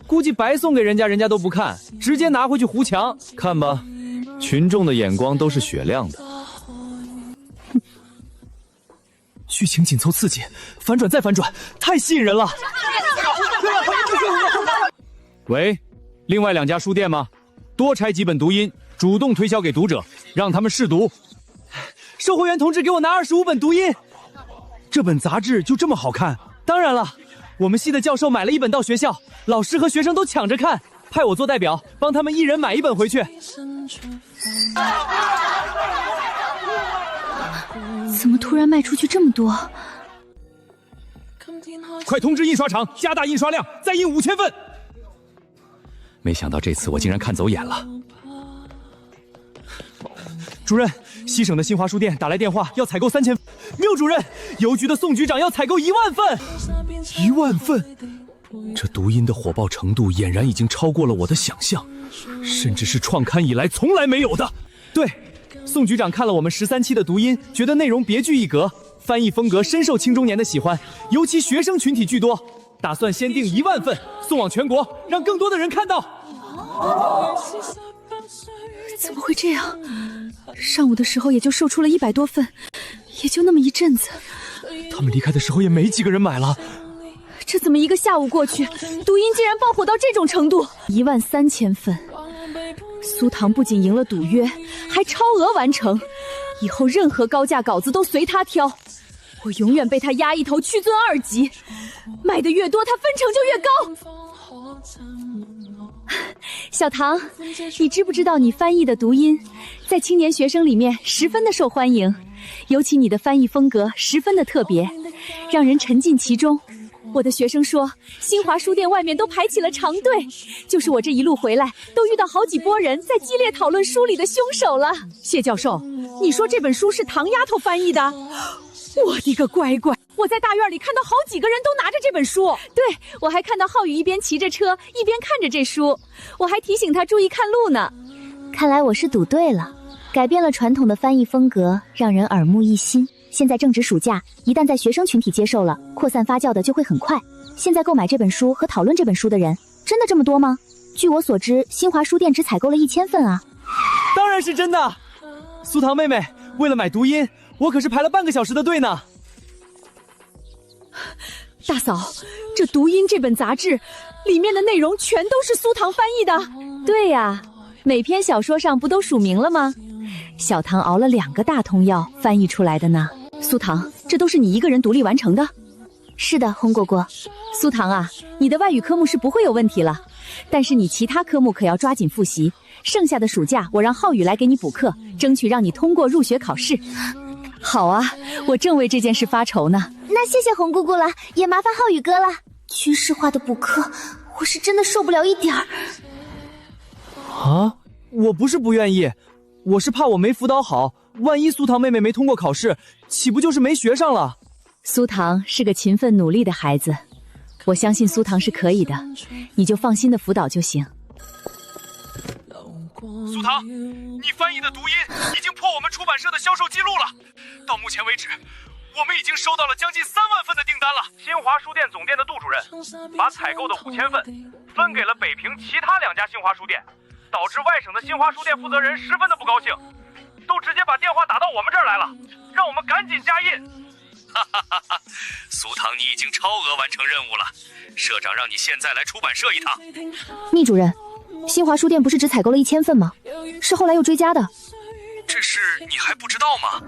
估计白送给人家，人家都不看，直接拿回去糊墙。看吧，群众的眼光都是雪亮的。剧情紧凑刺激，反转再反转，太吸引人了。喂，另外2家书店吗？多拆几本读音，主动推销给读者，让他们试读。售货员同志，给我拿25本读音。这本杂志就这么好看？当然了，我们系的教授买了1本到学校，老师和学生都抢着看，派我做代表，帮他们1人买1本回去。怎么突然卖出去这么多？快通知印刷厂加大印刷量，再印5000份。没想到这次我竟然看走眼了。主任，西省的新华书店打来电话要采购3000份。缪主任，邮局的宋局长要采购1万份。1万份？这读音的火爆程度俨然已经超过了我的想象，甚至是创刊以来从来没有的。对，宋局长看了我们13期的读音，觉得内容别具一格，翻译风格深受青中年的喜欢，尤其学生群体居多，打算先订1万份，送往全国，让更多的人看到。怎么会这样？上午的时候也就售出了100多份，也就那么一阵子。他们离开的时候也没几个人买了。这怎么一个下午过去，读音竟然爆火到这种程度？13000份。苏唐不仅赢了赌约，还超额完成，以后任何高价稿子都随他挑，我永远被他压一头去尊2级，卖的越多他分成就越高。小唐，你知不知道你翻译的读音在青年学生里面十分的受欢迎，尤其你的翻译风格十分的特别，让人沉浸其中。我的学生说，新华书店外面都排起了长队，就是我这一路回来，都遇到好几拨人在激烈讨论书里的凶手了。谢教授，你说这本书是唐丫头翻译的？我的个乖乖！我在大院里看到好几个人都拿着这本书，对，我还看到浩宇一边骑着车一边看着这书，我还提醒他注意看路呢。看来我是赌对了，改变了传统的翻译风格，让人耳目一新。现在正值暑假，一旦在学生群体接受了，扩散发酵的就会很快。现在购买这本书和讨论这本书的人，真的这么多吗？据我所知，新华书店只采购了1000份啊。当然是真的。苏糖妹妹，为了买读音，我可是排了半个小时的队呢。大嫂，这读音这本杂志里面的内容全都是苏糖翻译的。对呀，每篇小说上不都署名了吗？小唐熬了2个大通药翻译出来的呢。苏糖，这都是你一个人独立完成的？是的，红果果。苏糖啊，你的外语科目是不会有问题了，但是你其他科目可要抓紧复习。剩下的暑假，我让浩宇来给你补课，争取让你通过入学考试。好啊，我正为这件事发愁呢。那谢谢红姑姑了，也麻烦浩宇哥了。军事化的补课，我是真的受不了一点儿。啊，我不是不愿意，我是怕我没辅导好，万一苏糖妹妹没通过考试，岂不就是没学上了？苏糖是个勤奋努力的孩子，我相信苏糖是可以的，你就放心的辅导就行。苏糖，你翻译的读音已经破我们出版社的销售记录了。到目前为止，我们已经收到了将近3万份的订单了。新华书店总店的杜主任把采购的5000份分给了北平其他2家新华书店，导致外省的新华书店负责人十分的不高兴，都直接把电话打到我们这儿来了，让我们赶紧加印。苏糖，你已经超额完成任务了，社长让你现在来出版社一趟。密主任，新华书店不是只采购了1000份吗？是后来又追加的。这事你还不知道吗？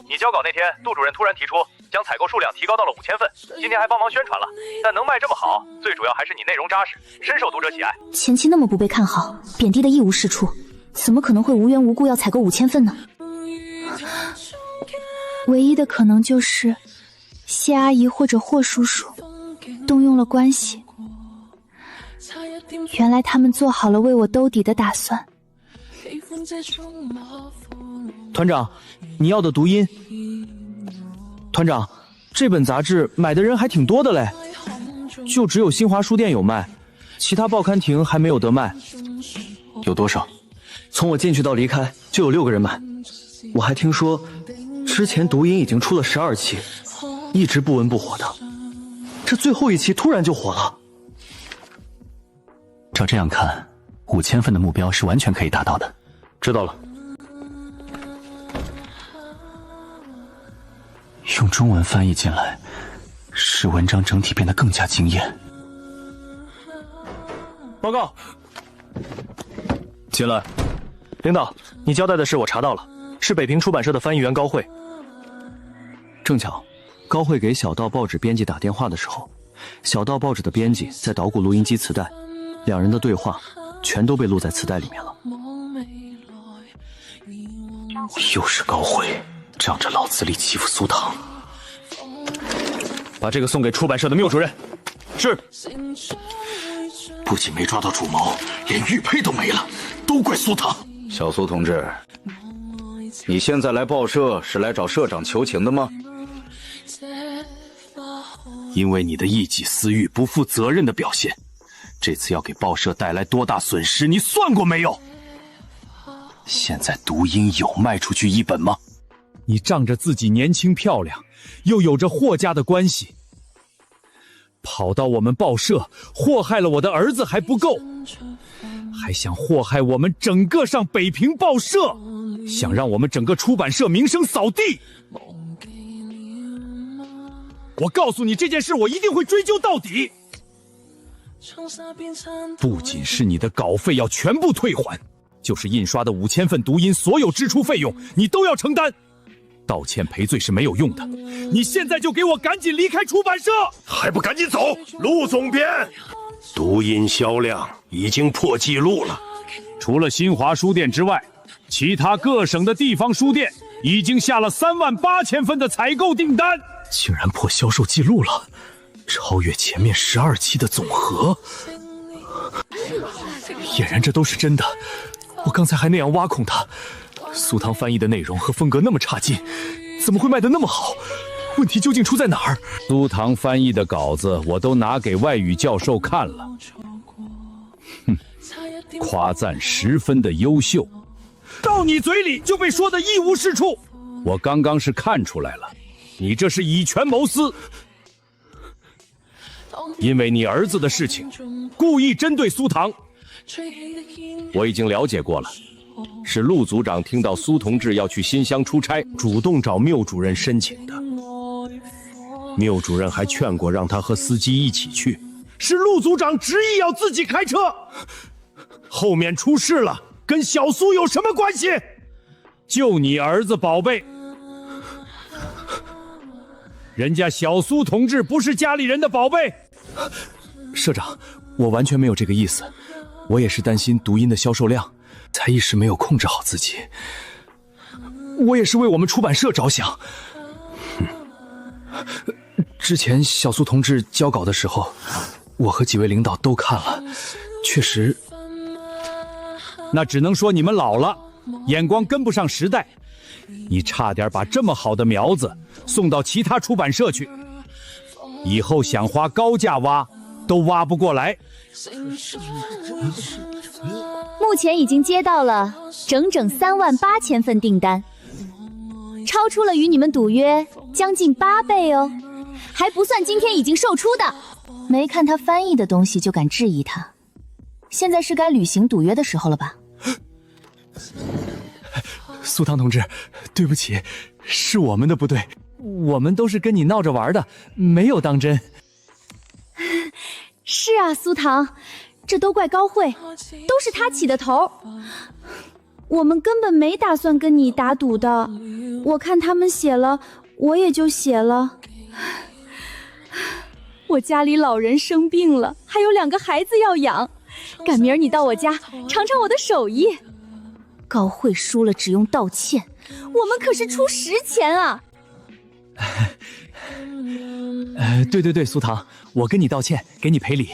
你交稿那天，杜主任突然提出将采购数量提高到了5000份，今天还帮忙宣传了。但能卖这么好，最主要还是你内容扎实，深受读者喜爱。前期那么不被看好，贬低的一无是处，怎么可能会无缘无故要采购5000份呢？唯一的可能就是谢阿姨或者霍叔叔动用了关系。原来他们做好了为我兜底的打算。团长，你要的读音。团长，这本杂志买的人还挺多的嘞，就只有新华书店有卖，其他报刊亭还没有得卖。有多少？从我进去到离开就有6个人买。我还听说之前读音已经出了12期，一直不温不火的，这最后一期突然就火了。照这样看，5000份的目标是完全可以达到的。知道了。用中文翻译进来，使文章整体变得更加惊艳。报告。进来。领导，你交代的事我查到了，是北平出版社的翻译员高慧。正巧，高慧给小道报纸编辑打电话的时候，小道报纸的编辑在捣鼓录音机磁带，2人的对话全都被录在磁带里面了。又是高慧，仗着老子力欺负苏糖。把这个送给出版社的缪主任。是。不仅没抓到主谋，连玉佩都没了，都怪苏糖。小苏同志，你现在来报社是来找社长求情的吗？因为你的一己私欲、不负责任的表现，这次要给报社带来多大损失，你算过没有？现在读音有卖出去1本吗？你仗着自己年轻漂亮，又有着霍家的关系，跑到我们报社祸害了我的儿子还不够，还想祸害我们整个上北平报社，想让我们整个出版社名声扫地。我告诉你，这件事我一定会追究到底。不仅是你的稿费要全部退还，就是印刷的5000份读音所有支出费用你都要承担。道歉赔罪是没有用的，你现在就给我赶紧离开出版社！还不赶紧走！陆总编，读音销量已经破纪录了。除了新华书店之外，其他各省的地方书店已经下了38000份的采购订单，竟然破销售记录了，超越前面12期的总和。俨然这都是真的，我刚才还那样挖空他。苏糖翻译的内容和风格那么差劲，怎么会卖得那么好？问题究竟出在哪儿？苏糖翻译的稿子我都拿给外语教授看了，夸赞十分的优秀，到你嘴里就被说得一无是处。我刚刚是看出来了，你这是以权谋私，因为你儿子的事情，故意针对苏唐。我已经了解过了，是陆组长听到苏同志要去新乡出差，主动找缪主任申请的。缪主任还劝过让他和司机一起去，是陆组长执意要自己开车。后面出事了，跟小苏有什么关系？就你儿子宝贝，人家小苏同志不是家里人的宝贝。社长，我完全没有这个意思，我也是担心读音的销售量，才一时没有控制好自己。我也是为我们出版社着想。之前小苏同志交稿的时候，我和几位领导都看了，确实，那只能说你们老了，眼光跟不上时代。你差点把这么好的苗子送到其他出版社去，以后想花高价挖都挖不过来。目前已经接到了整整38000份订单，超出了与你们赌约将近8倍哦，还不算今天已经售出的。没看他翻译的东西就敢质疑他，现在是该履行赌约的时候了吧？苏唐同志，对不起，是我们的不对，我们都是跟你闹着玩的，没有当真。是啊，苏唐，这都怪高慧，都是他起的头。我们根本没打算跟你打赌的，我看他们写了，我也就写了。我家里老人生病了，还有2个孩子要养，赶明儿你到我家尝尝我的手艺。高慧输了只用道歉，我们可是出10钱啊。对，苏唐，我跟你道歉，给你赔礼。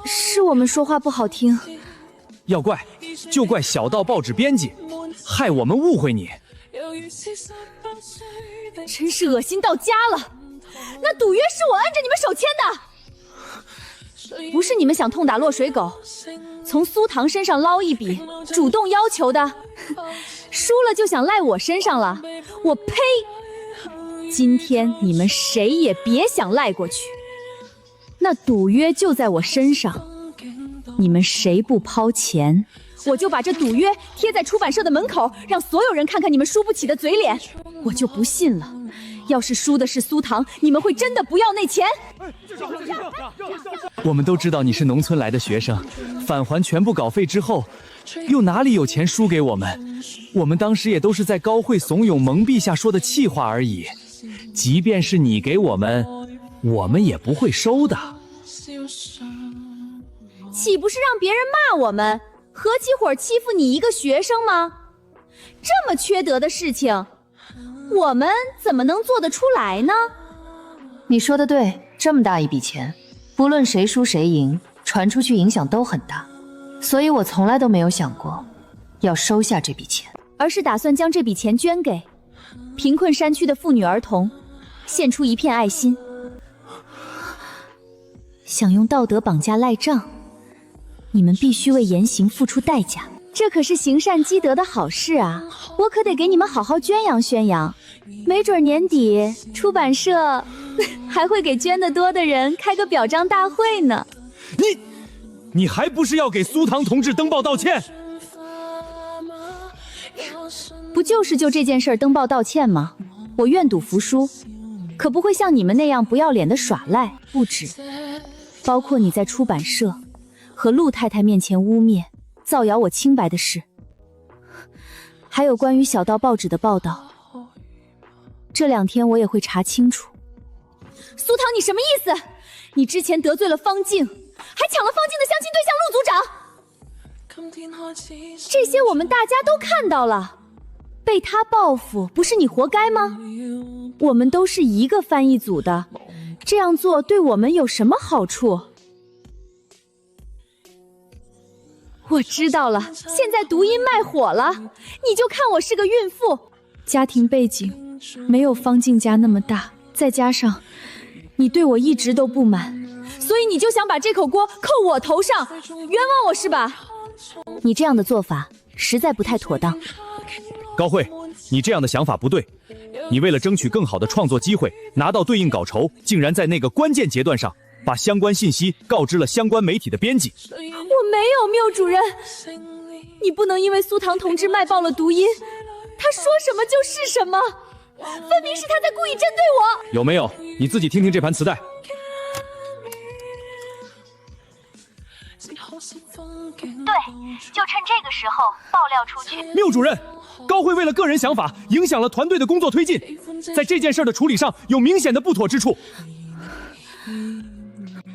是我们说话不好听，要怪就怪小道报纸编辑，害我们误会你。真是恶心到家了。那赌约是我按着你们手签的，不是你们想痛打落水狗，从苏唐身上捞一笔，主动要求的。输了就想赖我身上了，我呸！今天你们谁也别想赖过去，那赌约就在我身上，你们谁不抛钱，我就把这赌约贴在出版社的门口，让所有人看看你们输不起的嘴脸。我就不信了，要是输的是苏唐，你们会真的不要那钱？我们都知道你是农村来的学生，返还全部稿费之后，又哪里有钱输给我们？我们当时也都是在高慧怂恿蒙蔽下说的气话而已，即便是你给我们，我们也不会收的。岂不是让别人骂我们，合起伙欺负你一个学生吗？这么缺德的事情，我们怎么能做得出来呢？你说的对，这么大一笔钱，不论谁输谁赢，传出去影响都很大，所以我从来都没有想过要收下这笔钱，而是打算将这笔钱捐给贫困山区的妇女儿童，献出一片爱心。想用道德绑架赖账，你们必须为言行付出代价，这可是行善积德的好事啊！我可得给你们好好宣扬宣扬，没准年底出版社还会给捐得多的人开个表彰大会呢。你还不是要给苏唐同志登报道歉？不就是就这件事登报道歉吗？我愿赌服输，可不会像你们那样不要脸的耍赖。不止，包括你在出版社和陆太太面前污蔑、造谣我清白的事，还有关于小道报纸的报道，这2天我也会查清楚。苏唐，你什么意思？你之前得罪了方静，还抢了方静的相亲对象陆组长，这些我们大家都看到了，被他报复不是你活该吗？我们都是一个翻译组的，这样做对我们有什么好处？我知道了，现在读音卖火了，你就看我是个孕妇，家庭背景没有方静家那么大，再加上你对我一直都不满，所以你就想把这口锅扣我头上，冤枉我是吧？你这样的做法实在不太妥当。高慧，你这样的想法不对。你为了争取更好的创作机会，拿到对应稿酬，竟然在那个关键阶段上，把相关信息告知了相关媒体的编辑。我没有，缪主任，你不能因为苏唐同志卖爆了读音，他说什么就是什么，分明是他在故意针对我。有没有？你自己听听这盘磁带。对，就趁这个时候爆料出去。缪主任，高慧为了个人想法，影响了团队的工作推进，在这件事的处理上有明显的不妥之处。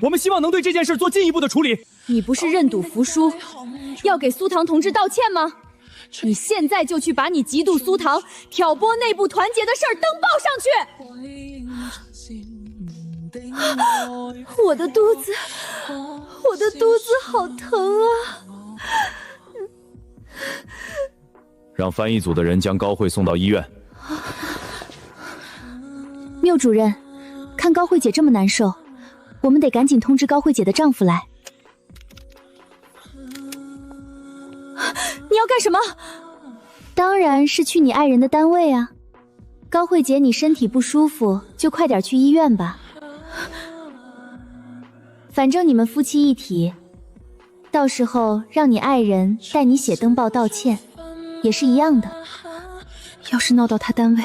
我们希望能对这件事做进一步的处理。你不是认赌服输，要给苏唐同志道歉吗？你现在就去把你嫉妒苏唐、挑拨内部团结的事儿登报上去。我的肚子好疼啊！让翻译组的人将高慧送到医院。缪主任，看高慧姐这么难受，我们得赶紧通知高慧姐的丈夫来。你要干什么？当然是去你爱人的单位啊。高慧姐，你身体不舒服，就快点去医院吧。反正你们夫妻一体，到时候让你爱人带你写登报道歉，也是一样的。要是闹到他单位，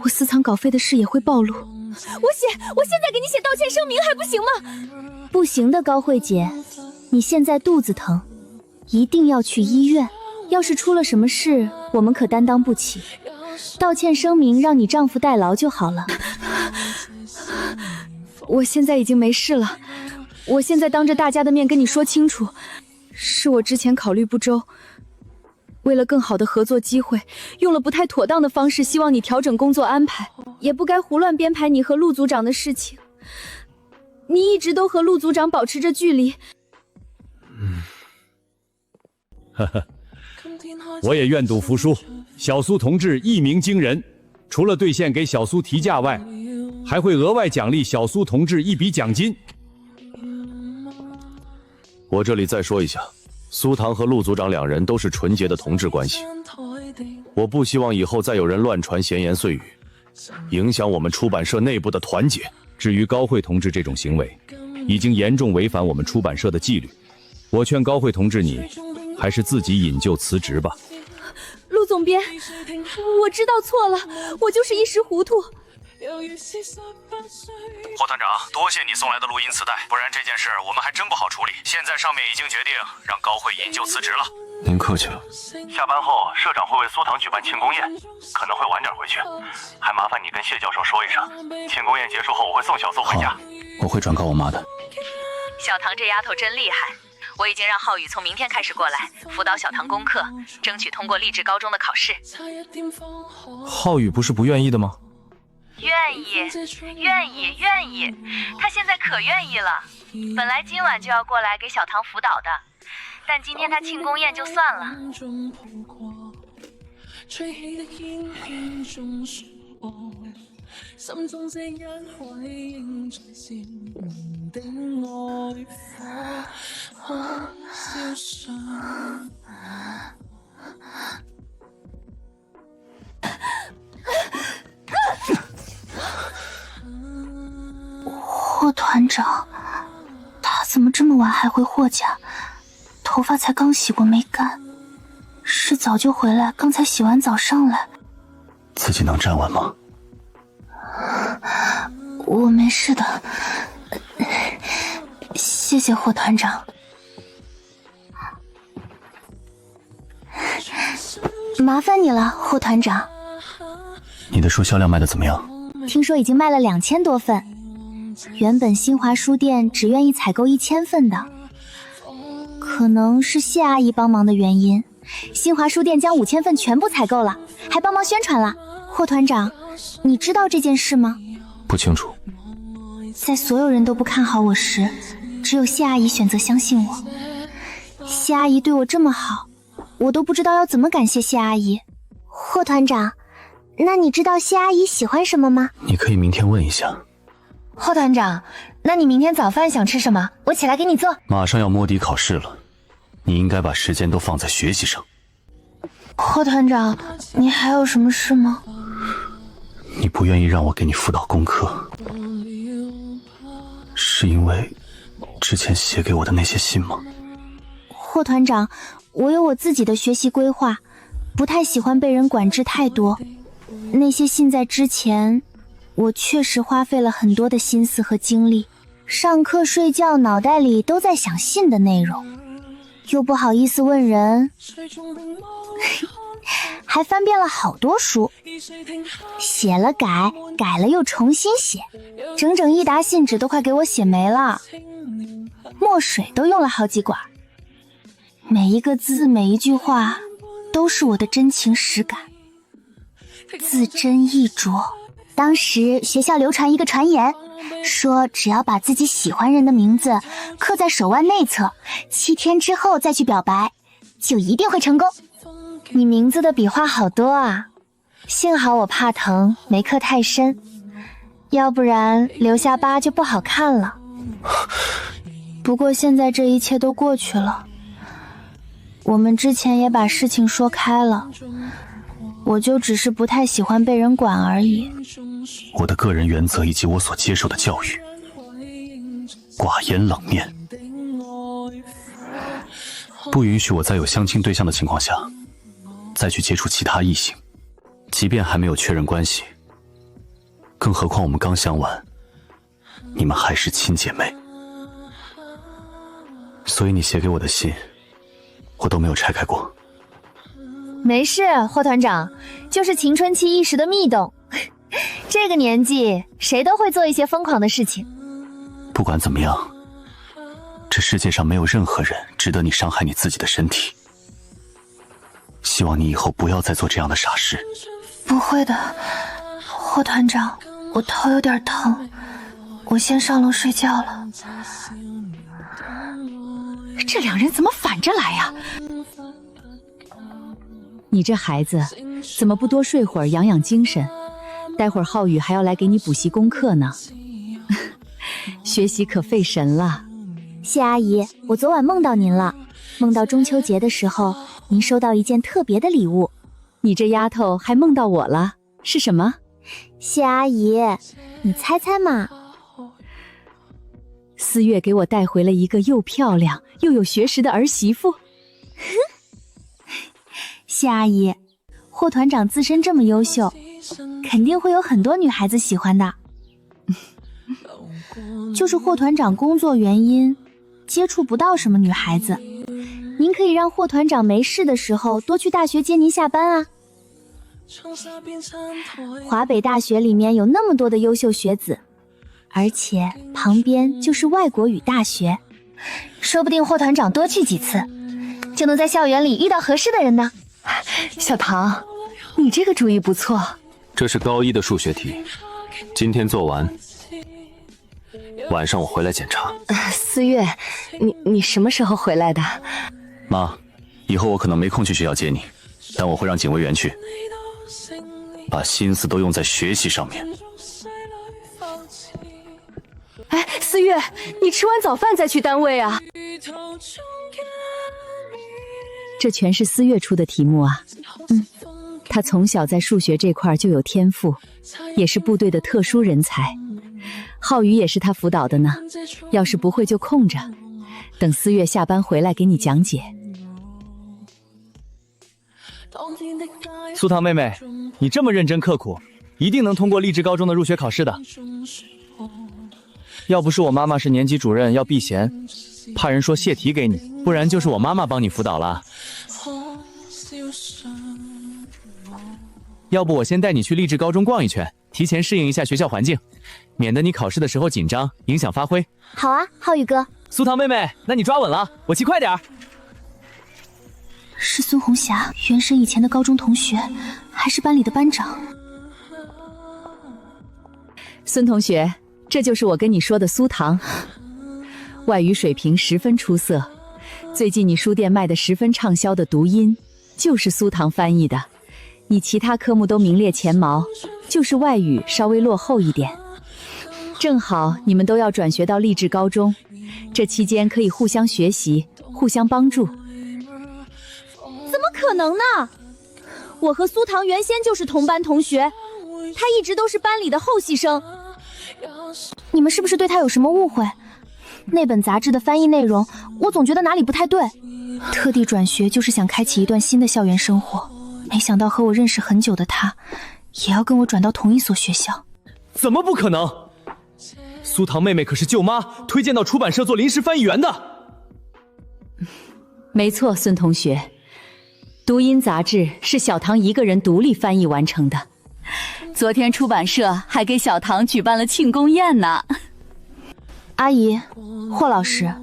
我私藏稿费的事也会暴露。我现在给你写道歉声明还不行吗？不行的，高慧姐，你现在肚子疼，一定要去医院。要是出了什么事，我们可担当不起。道歉声明让你丈夫代劳就好了。我现在已经没事了，我现在当着大家的面跟你说清楚，是我之前考虑不周，为了更好的合作机会，用了不太妥当的方式，希望你调整工作安排，也不该胡乱编排你和陆组长的事情。你一直都和陆组长保持着距离。呵呵，我也愿赌服输。小苏同志一鸣惊人，除了兑现给小苏提价外，还会额外奖励小苏同志一笔奖金。我这里再说一下，苏唐和陆组长两人都是纯洁的同志关系，我不希望以后再有人乱传闲言碎语，影响我们出版社内部的团结。至于高慧同志这种行为，已经严重违反我们出版社的纪律，我劝高慧同志你还是自己引咎辞职吧。陆总编，我知道错了，我就是一时糊涂。霍团长，多谢你送来的录音磁带，不然这件事我们还真不好处理。现在上面已经决定让高慧引咎辞职了。您客气了。下班后，社长会为苏唐举办庆功宴，可能会晚点回去，还麻烦你跟谢教授说一声。庆功宴结束后，我会送小苏回家。我会转告我妈的。小唐这丫头真厉害，我已经让浩宇从明天开始过来辅导小唐功课，争取通过励志高中的考试。浩宇不是不愿意的吗？愿意，他现在可愿意了。本来今晚就要过来给小唐辅导的，但今天他庆功宴就算了。心中這一位仍在閃燃的愛火，可燒上。霍团长，他怎么这么晚还回霍家？头发才刚洗过没干，是早就回来，刚才洗完澡上来。自己能站稳吗？我没事的，谢谢霍团长。麻烦你了，霍团长。你的书销量卖得怎么样？听说已经卖了2000多份，原本新华书店只愿意采购1000份的，可能是谢阿姨帮忙的原因，新华书店将5000份全部采购了，还帮忙宣传了。霍团长，你知道这件事吗？不清楚。在所有人都不看好我时，只有谢阿姨选择相信我。谢阿姨对我这么好，我都不知道要怎么感谢谢阿姨。霍团长，那你知道谢阿姨喜欢什么吗？你可以明天问一下。霍团长，那你明天早饭想吃什么？我起来给你做。马上要摸底考试了，你应该把时间都放在学习上。霍团长，你还有什么事吗？你不愿意让我给你辅导功课，是因为之前写给我的那些信吗？霍团长，我有我自己的学习规划，不太喜欢被人管制太多。那些信在之前，我确实花费了很多的心思和精力，上课睡觉脑袋里都在想信的内容，又不好意思问人，还翻遍了好多书，写了改，改了又重新写，整整一沓信纸都快给我写没了，墨水都用了好几管，每一个字每一句话都是我的真情实感，字斟意酌。当时学校流传一个传言，说只要把自己喜欢人的名字刻在手腕内侧，7天之后再去表白，就一定会成功。你名字的笔画好多啊，幸好我怕疼，没刻太深，要不然留下疤就不好看了。不过现在这一切都过去了，我们之前也把事情说开了，我就只是不太喜欢被人管而已。我的个人原则以及我所接受的教育，寡言冷面，不允许我在有相亲对象的情况下再去接触其他异性，即便还没有确认关系，更何况我们刚相完，你们还是亲姐妹。所以你写给我的信我都没有拆开过。没事，霍团长，就是青春期一时的密动。这个年纪谁都会做一些疯狂的事情。不管怎么样，这世界上没有任何人值得你伤害你自己的身体。希望你以后不要再做这样的傻事。不会的，霍团长，我头有点疼，我先上楼睡觉了。这两人怎么反着来呀？你这孩子怎么不多睡会儿养养精神？待会儿浩宇还要来给你补习功课呢。学习可费神了。谢阿姨，我昨晚梦到您了，梦到中秋节的时候您收到一件特别的礼物。你这丫头还梦到我了，是什么？谢阿姨，你猜猜嘛。思月给我带回了一个又漂亮又有学识的儿媳妇。谢阿姨，霍团长自身这么优秀，肯定会有很多女孩子喜欢的。就是霍团长工作原因，接触不到什么女孩子。您可以让霍团长没事的时候多去大学接您下班啊。华北大学里面有那么多的优秀学子，而且旁边就是外国语大学，说不定霍团长多去几次，就能在校园里遇到合适的人呢。小唐，你这个主意不错。这是高一的数学题，今天做完，晚上我回来检查。思月，你什么时候回来的？妈，以后我可能没空去学校接你，但我会让警卫员去，把心思都用在学习上面。哎，思月，你吃完早饭再去单位啊。这全是思月出的题目啊。他从小在数学这块就有天赋，也是部队的特殊人才。浩宇也是他辅导的呢，要是不会就空着，等思月下班回来给你讲解。苏糖妹妹，你这么认真刻苦，一定能通过励志高中的入学考试的。要不是我妈妈是年级主任要避嫌，怕人说泄题给你，不然就是我妈妈帮你辅导了。要不我先带你去励志高中逛一圈，提前适应一下学校环境，免得你考试的时候紧张，影响发挥。好啊，浩宇哥。苏糖妹妹，那你抓稳了，我骑快点儿。是孙红霞，原神以前的高中同学，还是班里的班长。孙同学，这就是我跟你说的苏糖，外语水平十分出色，最近你书店卖的十分畅销的读音就是苏糖翻译的，你其他科目都名列前茅，就是外语稍微落后一点。正好你们都要转学到励志高中，这期间可以互相学习，互相帮助。怎么可能呢？我和苏唐原先就是同班同学，他一直都是班里的后系生。你们是不是对他有什么误会？那本杂志的翻译内容，我总觉得哪里不太对。特地转学就是想开启一段新的校园生活，没想到和我认识很久的他，也要跟我转到同一所学校。怎么不可能？苏唐妹妹可是舅妈推荐到出版社做临时翻译员的。没错，孙同学，读音杂志是小唐一个人独立翻译完成的。昨天出版社还给小唐举办了庆功宴呢。阿姨，霍老师，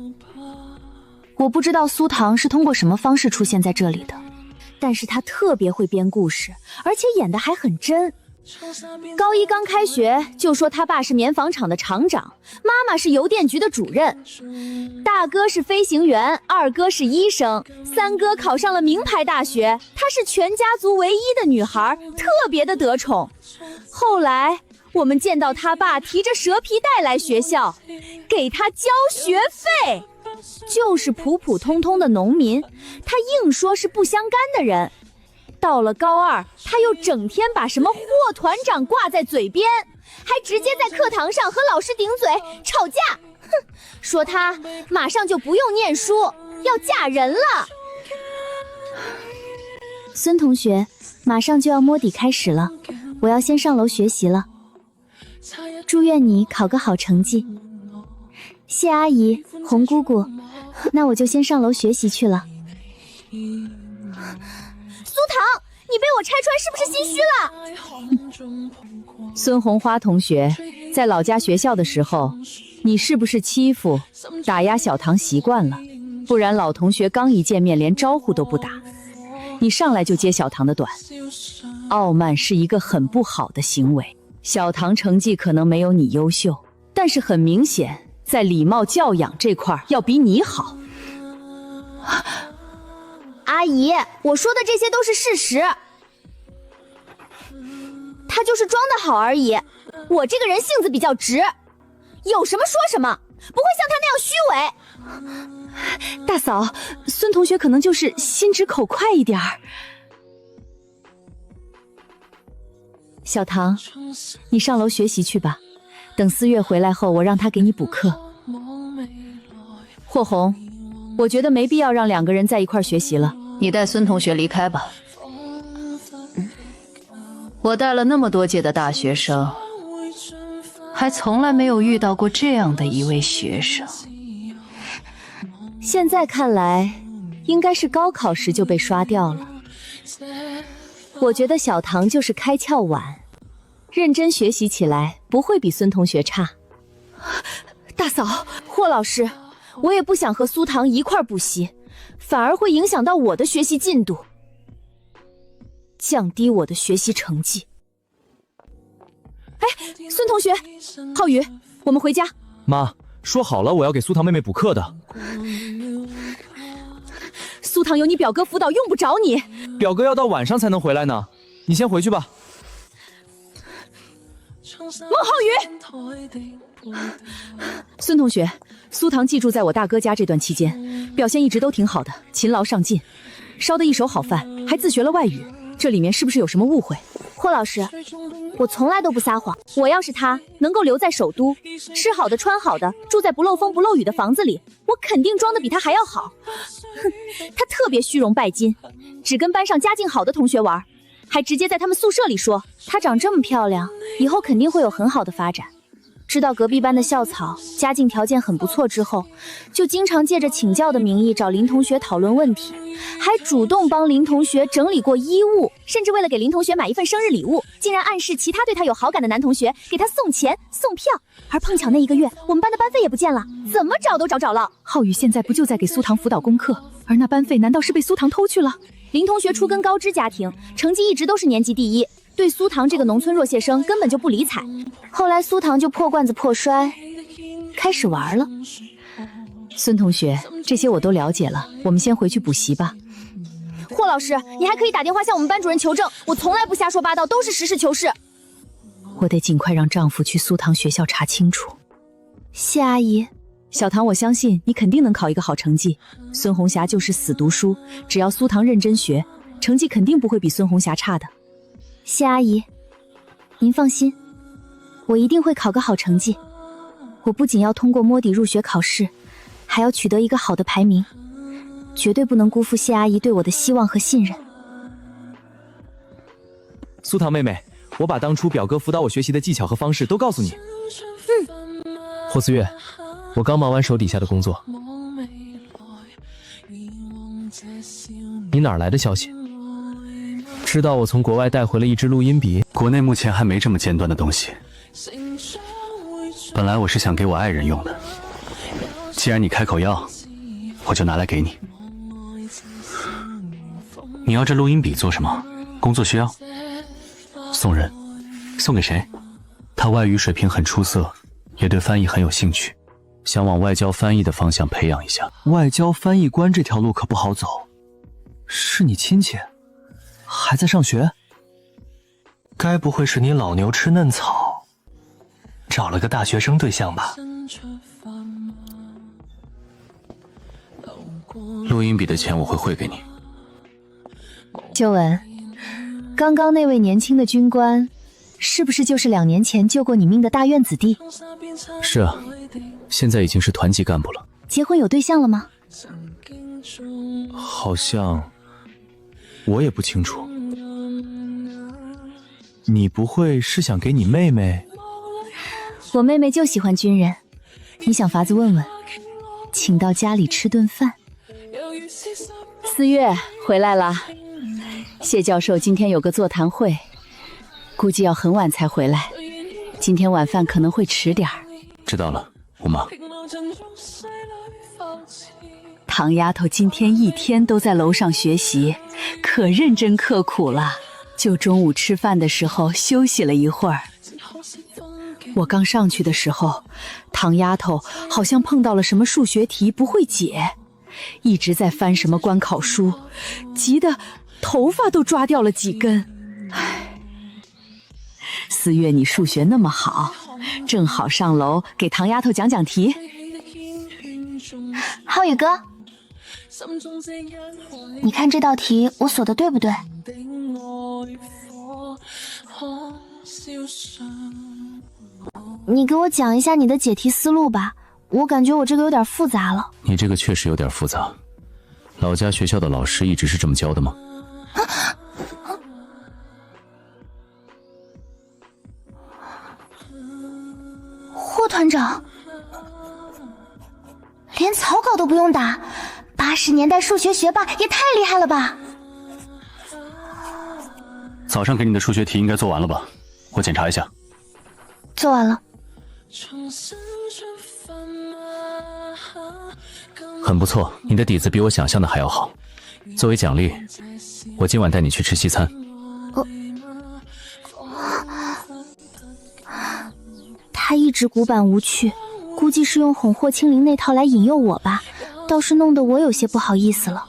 我不知道苏唐是通过什么方式出现在这里的，但是他特别会编故事，而且演得还很真。高一刚开学就说他爸是棉纺厂的厂长，妈妈是邮电局的主任，大哥是飞行员，二哥是医生，三哥考上了名牌大学，她是全家族唯一的女孩，特别的得宠。后来我们见到他爸提着蛇皮袋来学校，给他交学费，就是普普通通的农民，他硬说是不相干的人。到了高二，他又整天把什么霍团长挂在嘴边，还直接在课堂上和老师顶嘴吵架，说他马上就不用念书，要嫁人了。孙同学，马上就要摸底开始了，我要先上楼学习了。祝愿你考个好成绩。谢阿姨，红姑姑，那我就先上楼学习去了。苏唐，你被我拆穿是不是心虚了？孙红花同学，在老家学校的时候，你是不是欺负、打压小唐习惯了？不然老同学刚一见面连招呼都不打，你上来就揭小唐的短，傲慢是一个很不好的行为。小唐成绩可能没有你优秀，但是很明显，在礼貌教养这块要比你好。阿姨，我说的这些都是事实，他就是装得好而已。我这个人性子比较直，有什么说什么，不会像他那样虚伪。大嫂，孙同学可能就是心直口快一点儿。小唐，你上楼学习去吧，等4月回来后，我让他给你补课。霍红，我觉得没必要让2个人在一块学习了，你带孙同学离开吧。我带了那么多届的大学生，还从来没有遇到过这样的一位学生。现在看来，应该是高考时就被刷掉了。我觉得小唐就是开窍晚，认真学习起来不会比孙同学差。大嫂，霍老师，我也不想和苏唐一块补习，反而会影响到我的学习进度，降低我的学习成绩。哎，孙同学，浩宇，我们回家。妈，说好了我要给苏唐妹妹补课的。苏唐有你表哥辅导，用不着你。表哥要到晚上才能回来呢，你先回去吧。孟浩宇，孙同学，苏唐寄住在我大哥家这段期间，表现一直都挺好的，勤劳上进，烧得一手好饭，还自学了外语，这里面是不是有什么误会？霍老师，我从来都不撒谎，我要是他能够留在首都，吃好的穿好的，住在不漏风不漏雨的房子里，我肯定装得比他还要好。哼，他特别虚荣拜金，只跟班上家境好的同学玩，还直接在他们宿舍里说她长这么漂亮，以后肯定会有很好的发展。知道隔壁班的校草家境条件很不错之后，就经常借着请教的名义找林同学讨论问题，还主动帮林同学整理过衣物，甚至为了给林同学买一份生日礼物，竟然暗示其他对他有好感的男同学给他送钱送票。而碰巧那1个月，我们班的班费也不见了，怎么找都找着了。浩宇现在不就在给苏唐辅导功课，而那班费难道是被苏唐偷去了？林同学出身高知家庭，成绩一直都是年级第一，对苏唐这个农村弱学生根本就不理睬。后来苏唐就破罐子破摔，开始玩了。孙同学，这些我都了解了，我们先回去补习吧。霍老师，你还可以打电话向我们班主任求证，我从来不瞎说八道，都是实事求是。我得尽快让丈夫去苏唐学校查清楚。谢阿姨。小唐，我相信你肯定能考一个好成绩。孙红霞就是死读书，只要苏唐认真学，成绩肯定不会比孙红霞差的。谢阿姨，您放心，我一定会考个好成绩。我不仅要通过摸底入学考试，还要取得一个好的排名，绝对不能辜负谢阿姨对我的希望和信任。苏糖妹妹，我把当初表哥辅导我学习的技巧和方式都告诉你。霍思月，我刚忙完手底下的工作。你哪儿来的消息？知道我从国外带回了一支录音笔？国内目前还没这么尖端的东西。本来我是想给我爱人用的，既然你开口要，我就拿来给你。你要这录音笔做什么？工作需要？送人？送给谁？他外语水平很出色，也对翻译很有兴趣，想往外交翻译的方向培养一下。外交翻译官这条路可不好走。是你亲戚？还在上学？该不会是你老牛吃嫩草，找了个大学生对象吧？录音笔的钱我会汇给你。修文，刚刚那位年轻的军官，是不是就是2年前救过你命的大院子弟？是啊，现在已经是团级干部了。结婚有对象了吗？好像我也不清楚。你不会是想给你妹妹？我妹妹就喜欢军人，你想法子问问，请到家里吃顿饭。思月回来了，谢教授今天有个座谈会，估计要很晚才回来，今天晚饭可能会迟点儿。知道了，我忙。唐丫头今天一天都在楼上学习，可认真刻苦了，就中午吃饭的时候休息了一会儿。我刚上去的时候，唐丫头好像碰到了什么数学题不会解，一直在翻什么官考书，急得头发都抓掉了几根。唉，思月你数学那么好，正好上楼给唐丫头讲讲题。浩宇哥，你看这道题我锁的对不对？你给我讲一下你的解题思路吧，我感觉我这个有点复杂了。你这个确实有点复杂，老家学校的老师一直是这么教的吗？霍团长，连草稿都不用打，80年代数学学霸也太厉害了吧！早上给你的数学题应该做完了吧？我检查一下。做完了。很不错，你的底子比我想象的还要好。作为奖励，我今晚带你去吃西餐。他一直古板无趣，估计是用哄霍清零那套来引诱我吧，倒是弄得我有些不好意思了。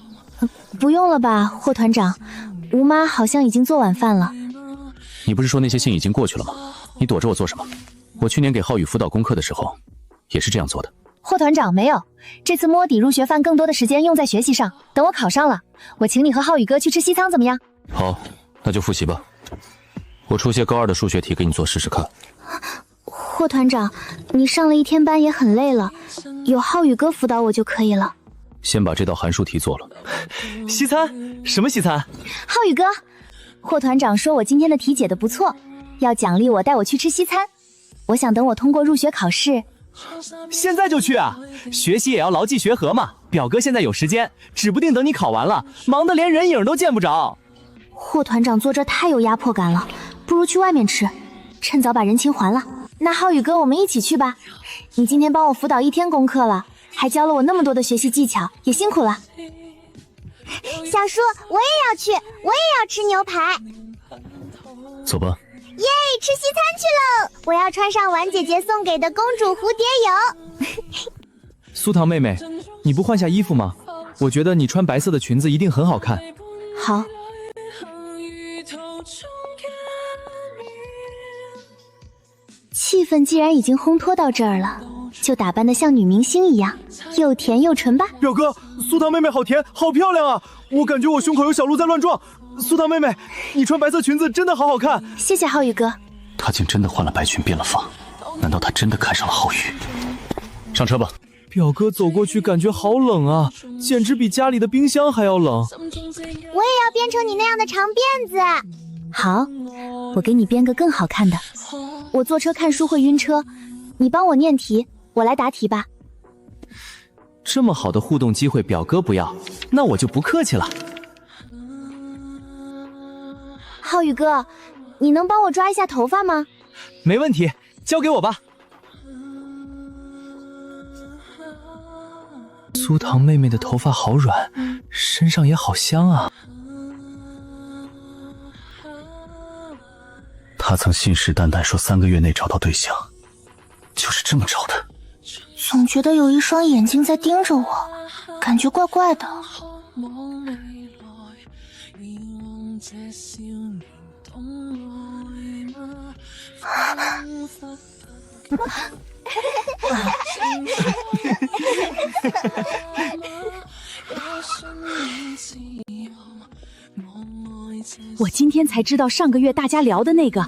不用了吧，霍团长，吴妈好像已经做晚饭了。你不是说那些信已经过去了吗？你躲着我做什么？我去年给浩宇辅导功课的时候，也是这样做的。霍团长，没有，这次摸底入学饭更多的时间用在学习上，等我考上了，我请你和浩宇哥去吃西餐怎么样？好，那就复习吧。我出些高2的数学题给你做试试看。霍团长，你上了一天班也很累了，有浩宇哥辅导我就可以了。先把这道函数题做了。西餐？什么西餐？浩宇哥，霍团长说我今天的题解得不错，要奖励我带我去吃西餐。我想等我通过入学考试。现在就去啊！学习也要牢记学和嘛。表哥现在有时间，指不定等你考完了，忙得连人影都见不着。霍团长坐这太有压迫感了，不如去外面吃，趁早把人情还了。那浩宇哥，我们一起去吧。你今天帮我辅导1天功课了，还教了我那么多的学习技巧，也辛苦了。小叔，我也要去，我也要吃牛排。走吧。耶，吃西餐去喽！我要穿上婉姐姐送给的公主蝴蝶蛹。苏糖妹妹，你不换下衣服吗？我觉得你穿白色的裙子一定很好看。好。气氛既然已经烘托到这儿了，就打扮得像女明星一样，又甜又纯吧。表哥，苏糖妹妹好甜，好漂亮啊！我感觉我胸口有小鹿在乱撞。苏糖妹妹，你穿白色裙子真的好好看。谢谢浩宇哥。他竟真的换了白裙变了发，难道他真的看上了浩宇？上车吧。表哥走过去，感觉好冷啊，简直比家里的冰箱还要冷。我也要编成你那样的长辫子。好，我给你编个更好看的。我坐车看书会晕车，你帮我念题，我来答题吧。这么好的互动机会，表哥不要，那我就不客气了。浩宇哥，你能帮我抓一下头发吗？没问题，交给我吧。苏糖妹妹的头发好软，身上也好香啊。他曾信誓旦旦说3个月内找到对象，就是这么找的。总觉得有一双眼睛在盯着我，感觉怪怪的。我今天才知道，上个月大家聊的那个，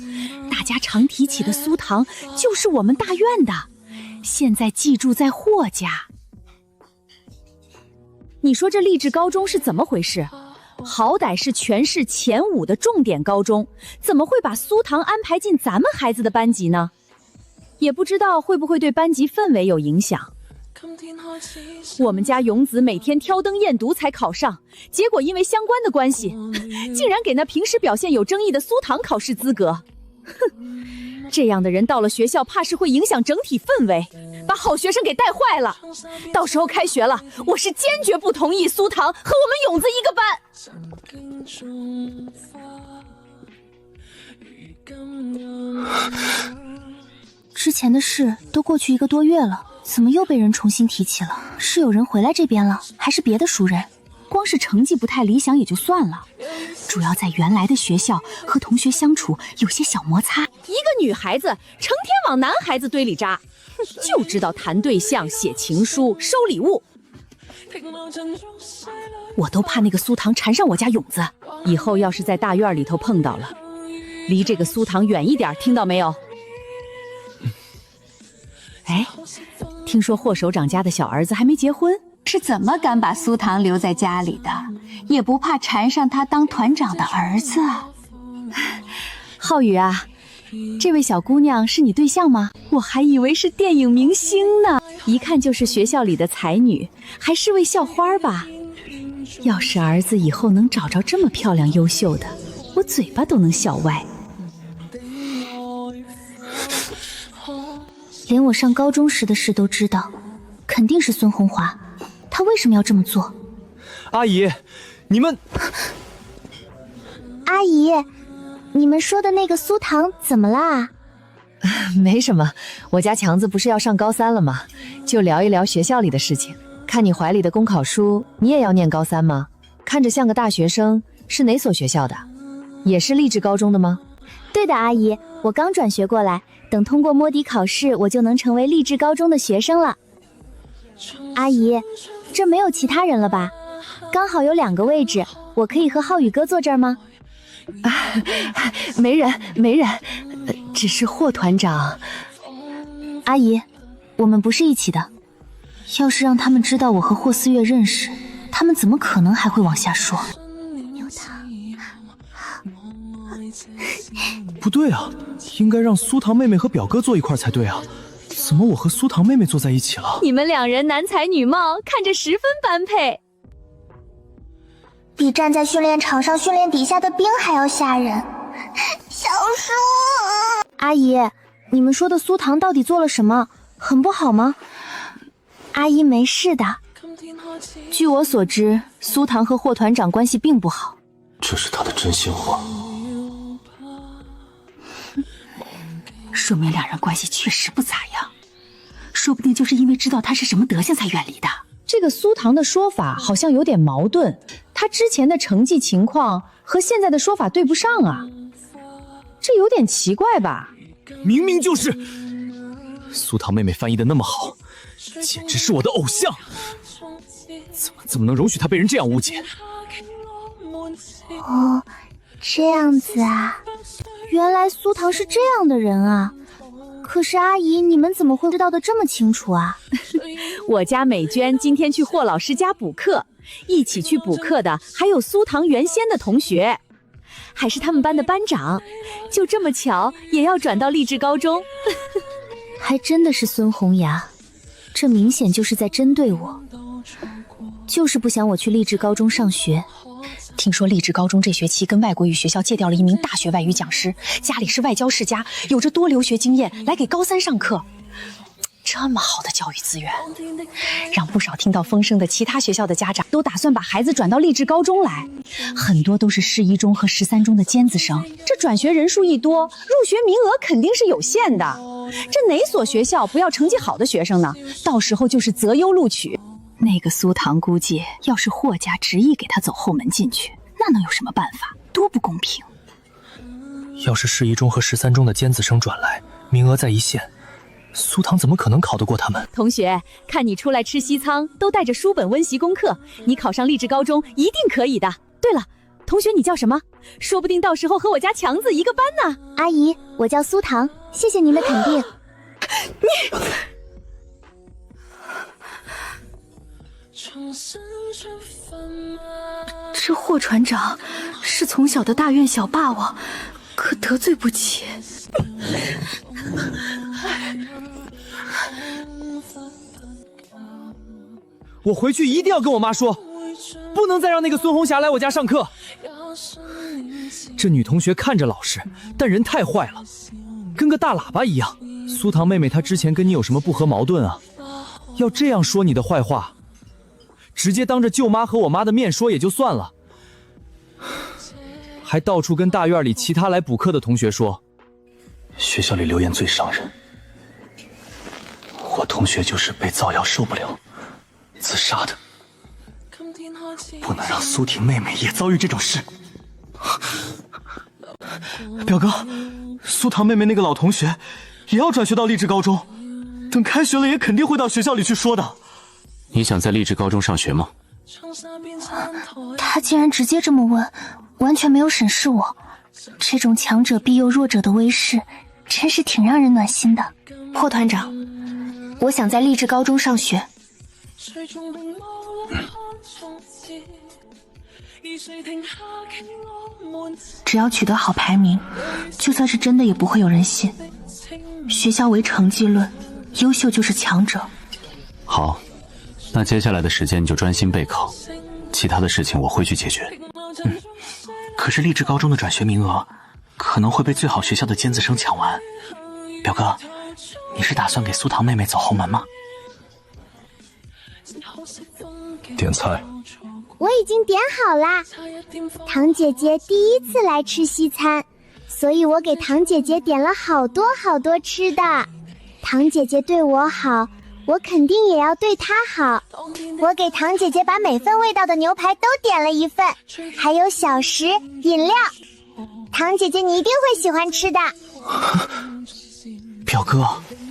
大家常提起的苏糖，就是我们大院的，现在寄住在霍家。你说这励志高中是怎么回事？好歹是全市前5的重点高中，怎么会把苏糖安排进咱们孩子的班级呢？也不知道会不会对班级氛围有影响。我们家勇子每天挑灯夜读才考上，结果因为相关的关系，竟然给那平时表现有争议的苏糖考试资格。哼，这样的人到了学校，怕是会影响整体氛围，把好学生给带坏了。到时候开学了，我是坚决不同意苏糖和我们勇子一个班。之前的事都过去1个多月了，怎么又被人重新提起了？是有人回来这边了，还是别的熟人？光是成绩不太理想也就算了，主要在原来的学校和同学相处有些小摩擦。一个女孩子成天往男孩子堆里扎，就知道谈对象、写情书、收礼物。我都怕那个苏糖缠上我家勇子，以后要是在大院里头碰到了，离这个苏糖远一点，听到没有？哎，听说霍首长家的小儿子还没结婚，是怎么敢把苏糖留在家里的？也不怕缠上他当团长的儿子？浩宇啊，这位小姑娘是你对象吗？我还以为是电影明星呢，一看就是学校里的才女，还是位校花吧。要是儿子以后能找着这么漂亮优秀的，我嘴巴都能笑歪。连我上高中时的事都知道，肯定是孙红华。他为什么要这么做？阿姨，你们……阿姨，你们说的那个苏糖怎么啦？没什么，我家强子不是要上高3了吗？就聊一聊学校里的事情。看你怀里的公考书，你也要念高3吗？看着像个大学生，是哪所学校的？也是励志高中的吗？对的，阿姨，我刚转学过来，等通过摸底考试，我就能成为励志高中的学生了。阿姨，这没有其他人了吧？刚好有2个位置，我可以和浩宇哥坐这儿吗？没人，只是霍团长。阿姨，我们不是一起的。要是让他们知道我和霍思月认识，他们怎么可能还会往下说？有他。不对啊，应该让苏糖妹妹和表哥坐一块才对啊，怎么我和苏糖妹妹坐在一起了？你们2人男才女貌，看着十分般配，比站在训练场上训练底下的兵还要吓人。小叔，阿姨，你们说的苏糖到底做了什么？很不好吗？阿姨没事的。据我所知，苏糖和霍团长关系并不好。这是他的真心话。说明2人关系确实不咋样，说不定就是因为知道他是什么德行才远离的。这个苏糖的说法好像有点矛盾，他之前的成绩情况和现在的说法对不上啊，这有点奇怪吧？明明就是苏糖妹妹翻译的那么好，简直是我的偶像，怎么能容许她被人这样误解？哦，这样子啊，原来苏唐是这样的人啊。可是阿姨，你们怎么会知道的这么清楚啊？我家美娟今天去霍老师家补课，一起去补课的还有苏唐原先的同学，还是他们班的班长，就这么巧也要转到励志高中。还真的是孙红芽，这明显就是在针对我，就是不想我去励志高中上学。听说励志高中这学期跟外国语学校借调了一名大学外语讲师，家里是外交世家，有着多留学经验，来给高三上课。这么好的教育资源，让不少听到风声的其他学校的家长都打算把孩子转到励志高中来，很多都是市一中和13中的尖子生。这转学人数一多，入学名额肯定是有限的。这哪所学校不要成绩好的学生呢？到时候就是择优录取。那个苏唐估计要是霍家执意给他走后门进去，那能有什么办法？多不公平！要是市一中和13中的尖子生转来，名额在一线，苏唐怎么可能考得过他们？同学，看你出来吃西餐都带着书本温习功课，你考上励志高中一定可以的。对了，同学你叫什么？说不定到时候和我家强子一个班呢。阿姨，我叫苏唐，谢谢您的肯定。你这霍船长是从小的大院小霸王，可得罪不起。我回去一定要跟我妈说，不能再让那个孙红霞来我家上课。这女同学看着老实，但人太坏了，跟个大喇叭一样。苏唐妹妹她之前跟你有什么不和矛盾啊？要这样说你的坏话，直接当着舅妈和我妈的面说也就算了，还到处跟大院里其他来补课的同学说。学校里流言最伤人，我同学就是被造谣受不了自杀的，不能让苏婷妹妹也遭遇这种事。表哥，苏唐妹妹那个老同学也要转学到励志高中，等开学了也肯定会到学校里去说的。你想在励志高中上学吗？他竟然直接这么问，完全没有审视我，这种强者庇佑弱者的威势真是挺让人暖心的。霍团长，我想在励志高中上学。只要取得好排名，就算是真的也不会有人信。学校唯成绩论，优秀就是强者。好，那接下来的时间你就专心备考，其他的事情我会去解决。可是励志高中的转学名额可能会被最好学校的尖子生抢完。表哥，你是打算给苏唐妹妹走后门吗？点菜。我已经点好啦。唐姐姐第一次来吃西餐，所以我给唐姐姐点了好多好多吃的。唐姐姐对我好，我肯定也要对她好。我给唐姐姐把每份味道的牛排都点了一份，还有小食、饮料。唐姐姐你一定会喜欢吃的。表哥，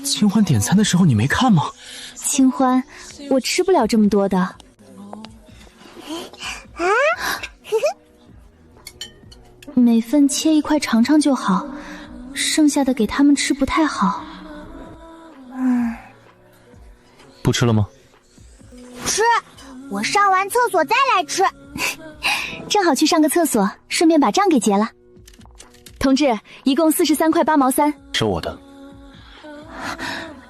清欢点餐的时候你没看吗？清欢，我吃不了这么多的。啊，每份切一块尝尝就好，剩下的给他们吃不太好。不吃了吗？吃，我上完厕所再来吃。正好去上个厕所，顺便把账给结了。同志，一共43块8毛3，收我的。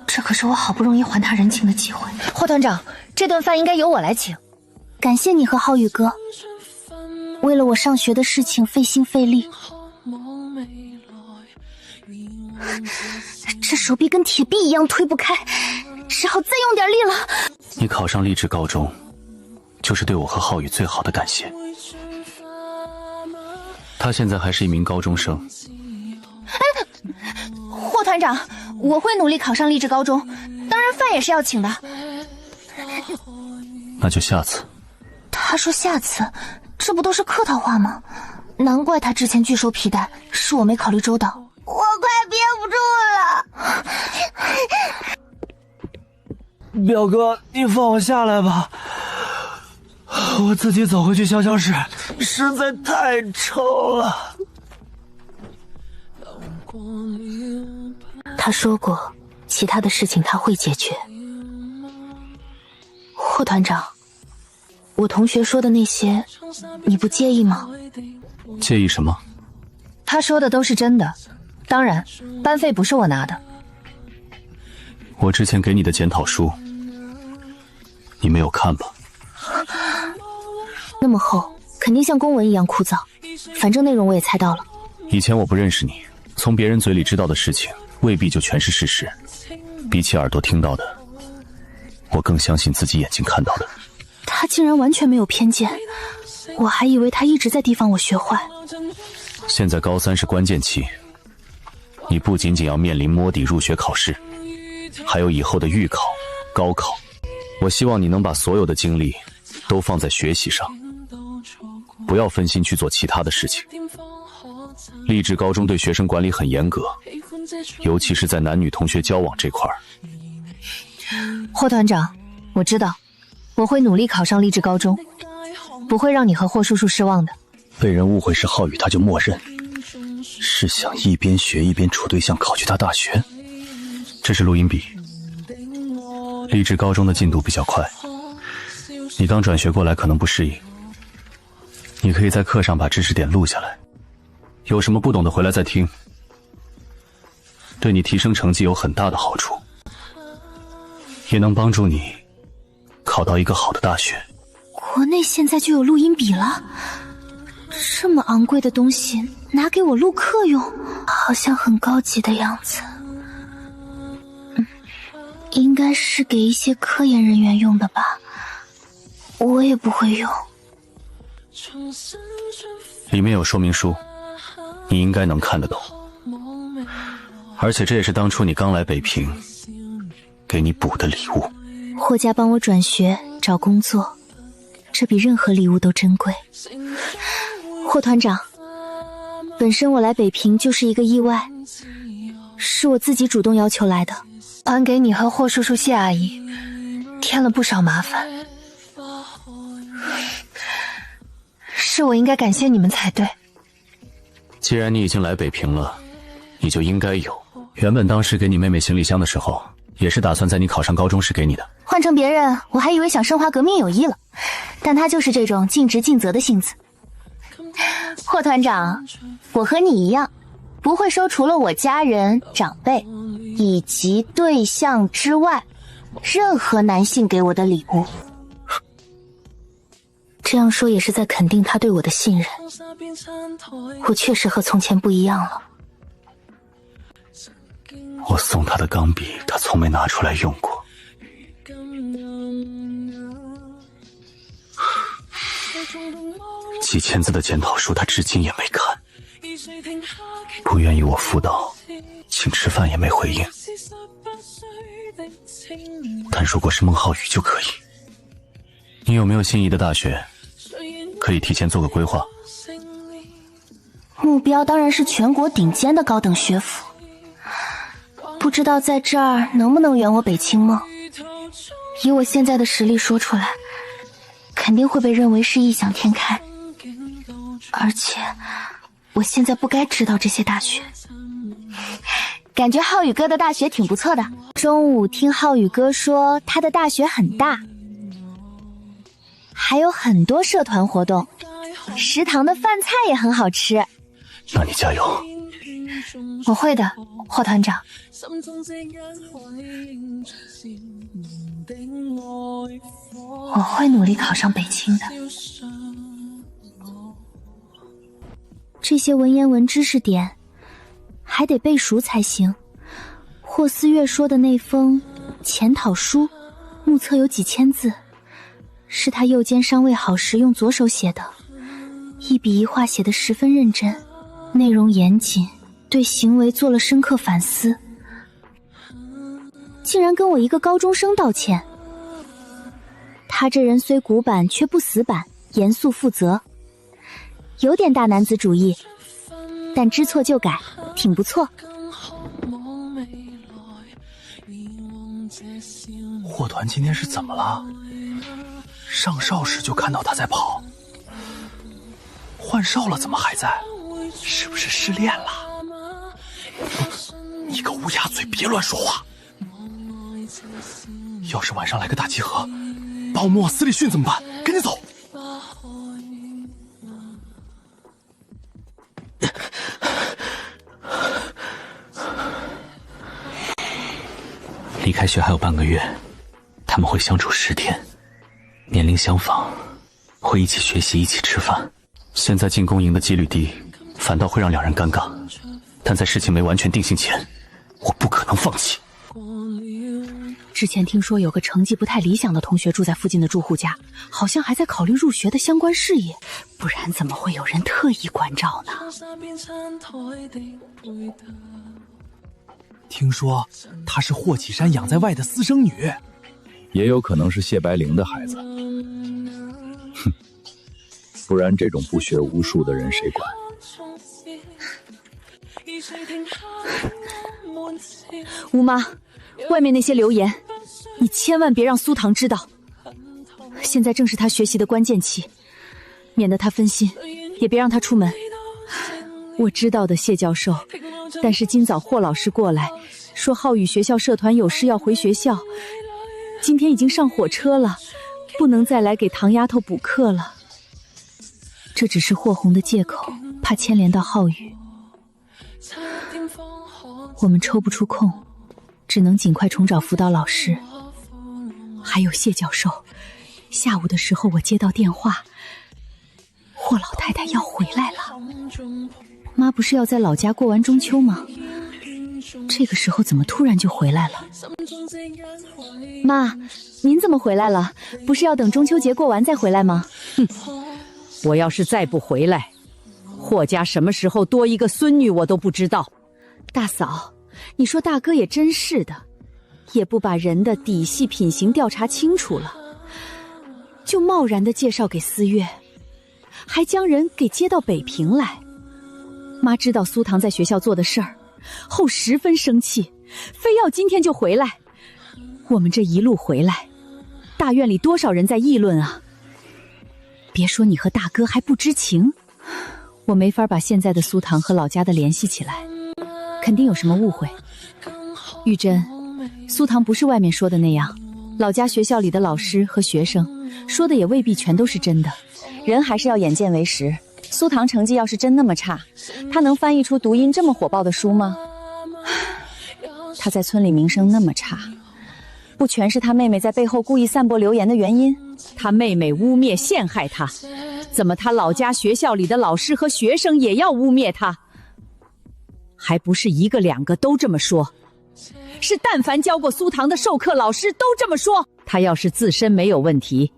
这可是我好不容易还他人情的机会。霍团长，这顿饭应该由我来请。感谢你和浩宇哥，为了我上学的事情费心费力。这手臂跟铁臂一样推不开，只好再用点力了。你考上励志高中，就是对我和浩宇最好的感谢。他现在还是一名高中生。霍团长，我会努力考上励志高中，当然饭也是要请的。那就下次。他说下次，这不都是客套话吗？难怪他之前拒收皮带，是我没考虑周到。我快憋不住了。表哥，你放我下来吧，我自己走回去消消食，实在太丑了。他说过，其他的事情他会解决。霍团长，我同学说的那些，你不介意吗？介意什么？他说的都是真的，当然，班费不是我拿的。我之前给你的检讨书，你没有看吧？那么厚，肯定像公文一样枯燥。反正内容我也猜到了。以前我不认识你，从别人嘴里知道的事情，未必就全是事实。比起耳朵听到的，我更相信自己眼睛看到的。他竟然完全没有偏见，我还以为他一直在提防我学坏。现在高3是关键期，你不仅仅要面临摸底入学考试，还有以后的预考、高考。我希望你能把所有的精力都放在学习上，不要分心去做其他的事情。励志高中对学生管理很严格，尤其是在男女同学交往这块儿。霍团长，我知道，我会努力考上励志高中，不会让你和霍叔叔失望的。被人误会是浩宇，他就默认，是想一边学一边处对象考去他大学。这是录音笔，励志高中的进度比较快，你刚转学过来可能不适应，你可以在课上把知识点录下来，有什么不懂的回来再听，对你提升成绩有很大的好处，也能帮助你考到一个好的大学。国内现在就有录音笔了，这么昂贵的东西拿给我录课用，好像很高级的样子。应该是给一些科研人员用的吧，我也不会用。里面有说明书，你应该能看得懂。而且这也是当初你刚来北平给你补的礼物。霍家帮我转学找工作，这比任何礼物都珍贵。霍团长，本身我来北平就是一个意外，是我自己主动要求来的，还给你和霍叔叔、谢阿姨添了不少麻烦，是我应该感谢你们才对。既然你已经来北平了，你就应该有。原本当时给你妹妹行李箱的时候，也是打算在你考上高中时给你的。换成别人，我还以为想升华革命友谊了，但他就是这种尽职尽责的性子。霍团长，我和你一样，不会收除了我家人、长辈以及对象之外任何男性给我的礼物。这样说也是在肯定他对我的信任。我确实和从前不一样了。我送他的钢笔，他从没拿出来用过。几千字的检讨书，他至今也没看。不愿意我辅导，请吃饭也没回应。但如果是孟浩宇就可以。你有没有心仪的大学？可以提前做个规划。目标当然是全国顶尖的高等学府，不知道在这儿能不能圆我北清梦。以我现在的实力说出来，肯定会被认为是异想天开。而且我现在不该知道这些大学。感觉浩宇哥的大学挺不错的。中午听浩宇哥说他的大学很大，还有很多社团活动，食堂的饭菜也很好吃。那你加油。我会的，霍团长。我会努力考上北清的。这些文言文知识点还得背熟才行。霍思月说的那封检讨书，目测有几千字，是他右肩伤未好时用左手写的，一笔一画写得十分认真，内容严谨，对行为做了深刻反思，竟然跟我一个高中生道歉。他这人虽古板却不死板，严肃负责，有点大男子主义，但知错就改，挺不错。霍团今天是怎么了？上哨时就看到他在跑。换哨了，怎么还在？是不是失恋了？你个乌鸦嘴，别乱说话！要是晚上来个大集合，把我们往死里训怎么办？赶紧走！离开学还有半个月，他们会相处10天，年龄相仿，会一起学习，一起吃饭。现在进攻营的几率低，反倒会让2人尴尬。但在事情没完全定性前，我不可能放弃。之前听说有个成绩不太理想的同学住在附近的住户家，好像还在考虑入学的相关事宜，不然怎么会有人特意关照呢？听说她是霍启山养在外的私生女，也有可能是谢白灵的孩子。哼，不然这种不学无术的人谁管？吴妈，外面那些流言，你千万别让苏唐知道。现在正是他学习的关键期，免得他分心，也别让他出门。我知道的，谢教授，但是今早霍老师过来说浩宇学校社团有事要回学校，今天已经上火车了，不能再来给唐丫头补课了。这只是霍红的借口，怕牵连到浩宇。我们抽不出空，只能尽快重找辅导老师。还有谢教授，下午的时候我接到电话，霍老太太要回来了。妈不是要在老家过完中秋吗？这个时候怎么突然就回来了？妈，您怎么回来了？不是要等中秋节过完再回来吗？哼，我要是再不回来，霍家什么时候多一个孙女我都不知道。大嫂，你说大哥也真是的，也不把人的底细品行调查清楚了，就贸然的介绍给思月，还将人给接到北平来。妈知道苏唐在学校做的事儿后十分生气，非要今天就回来。我们这一路回来，大院里多少人在议论啊！别说你和大哥还不知情，我没法把现在的苏唐和老家的联系起来，肯定有什么误会。玉珍，苏唐不是外面说的那样，老家学校里的老师和学生说的也未必全都是真的，人还是要眼见为实。苏唐成绩要是真那么差，他能翻译出读音这么火爆的书吗？他在村里名声那么差，不全是他妹妹在背后故意散播流言的原因？他妹妹污蔑陷害他，怎么他老家学校里的老师和学生也要污蔑他？还不是1个2个都这么说，是但凡教过苏唐的授课老师都这么说。他要是自身没有问题，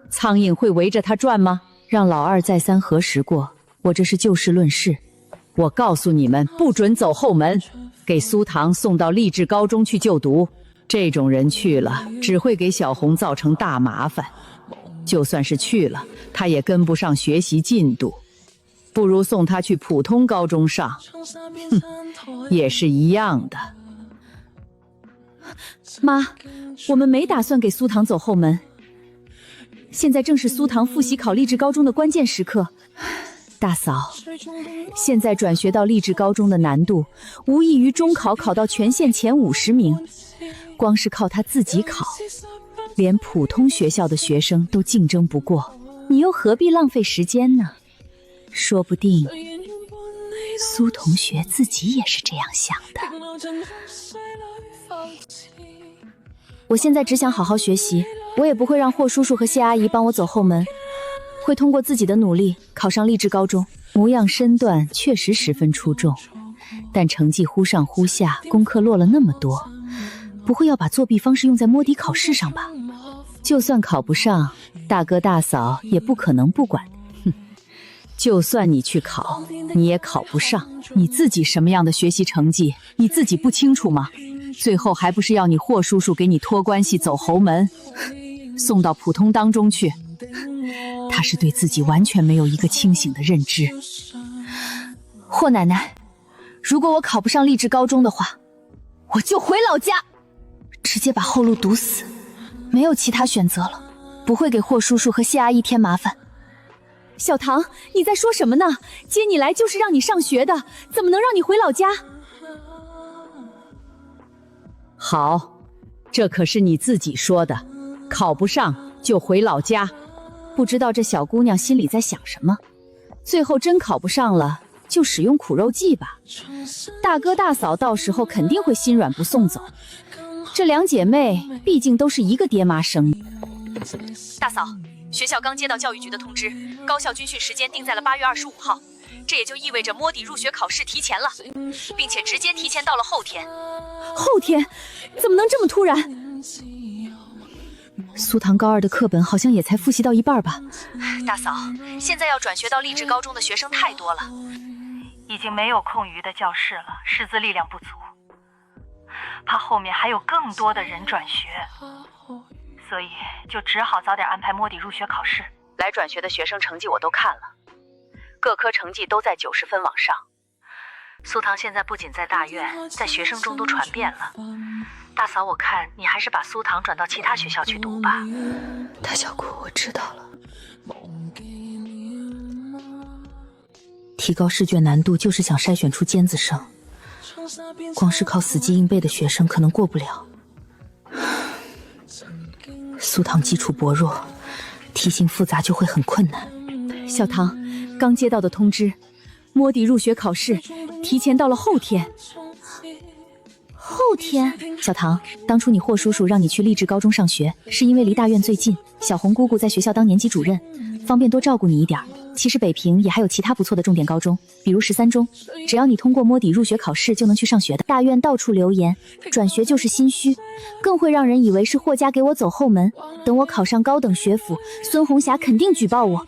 苍蝇会围着他转吗？让老二再三核实过，我这是就事论事。我告诉你们，不准走后门，给苏唐送到励志高中去就读。这种人去了，只会给小红造成大麻烦。就算是去了，他也跟不上学习进度，不如送他去普通高中上。哼，也是一样的。妈，我们没打算给苏唐走后门。现在正是苏唐复习考励志高中的关键时刻。大嫂，现在转学到励志高中的难度无异于中考考到全县前50名，光是靠他自己考，连普通学校的学生都竞争不过，你又何必浪费时间呢？说不定苏同学自己也是这样想的。我现在只想好好学习，我也不会让霍叔叔和谢阿姨帮我走后门，会通过自己的努力考上励志高中。模样身段确实十分出众，但成绩忽上忽下，功课落了那么多，不会要把作弊方式用在摸底考试上吧？就算考不上，大哥大嫂也不可能不管。哼，就算你去考，你也考不上。你自己什么样的学习成绩，你自己不清楚吗？最后还不是要你霍叔叔给你托关系走侯门，送到普通当中去。他是对自己完全没有一个清醒的认知。霍奶奶，如果我考不上励志高中的话，我就回老家，直接把后路堵死，没有其他选择了，不会给霍叔叔和谢阿姨添麻烦。小唐，你在说什么呢？接你来就是让你上学的，怎么能让你回老家？好，这可是你自己说的，考不上就回老家。不知道这小姑娘心里在想什么，最后真考不上了，就使用苦肉计吧。大哥大嫂到时候肯定会心软不送走。这两姐妹毕竟都是一个爹妈生的。大嫂，学校刚接到教育局的通知，高校军训时间定在了8月25号，这也就意味着摸底入学考试提前了，并且直接提前到了后天。后天？怎么能这么突然？苏唐高2的课本好像也才复习到一半吧。大嫂，现在要转学到励志高中的学生太多了，已经没有空余的教室了，师资力量不足，怕后面还有更多的人转学，所以就只好早点安排摸底入学考试。来转学的学生成绩我都看了，各科成绩都在90分往上。苏唐现在不仅在大院，在学生中都传遍了。大嫂，我看你还是把苏唐转到其他学校去读吧。大小姑，我知道了。提高试卷难度就是想筛选出尖子生，光是靠死记硬背的学生可能过不了。苏唐基础薄弱，题型复杂就会很困难。小唐，刚接到的通知，摸底入学考试提前到了后天。后天？小唐，当初你霍叔叔让你去励志高中上学，是因为离大院最近，小红姑姑在学校当年级主任，方便多照顾你一点。其实北平也还有其他不错的重点高中，比如13中，只要你通过摸底入学考试就能去上学的。大院到处流言，转学就是心虚，更会让人以为是霍家给我走后门。等我考上高等学府，孙红霞肯定举报我，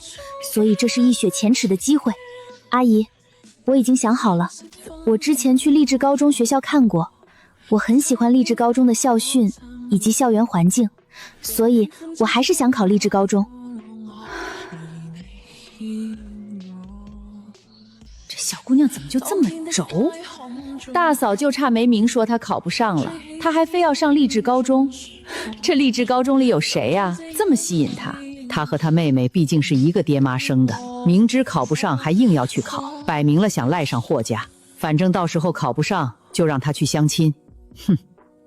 所以这是一雪前耻的机会。阿姨，我已经想好了，我之前去励志高中学校看过，我很喜欢励志高中的校训以及校园环境，所以我还是想考励志高中。这小姑娘怎么就这么轴？大嫂就差没明说她考不上了，她还非要上励志高中。这励志高中里有谁呀？这么吸引她？她和她妹妹毕竟是一个爹妈生的，明知考不上还硬要去考，摆明了想赖上霍家。反正到时候考不上就让她去相亲。哼，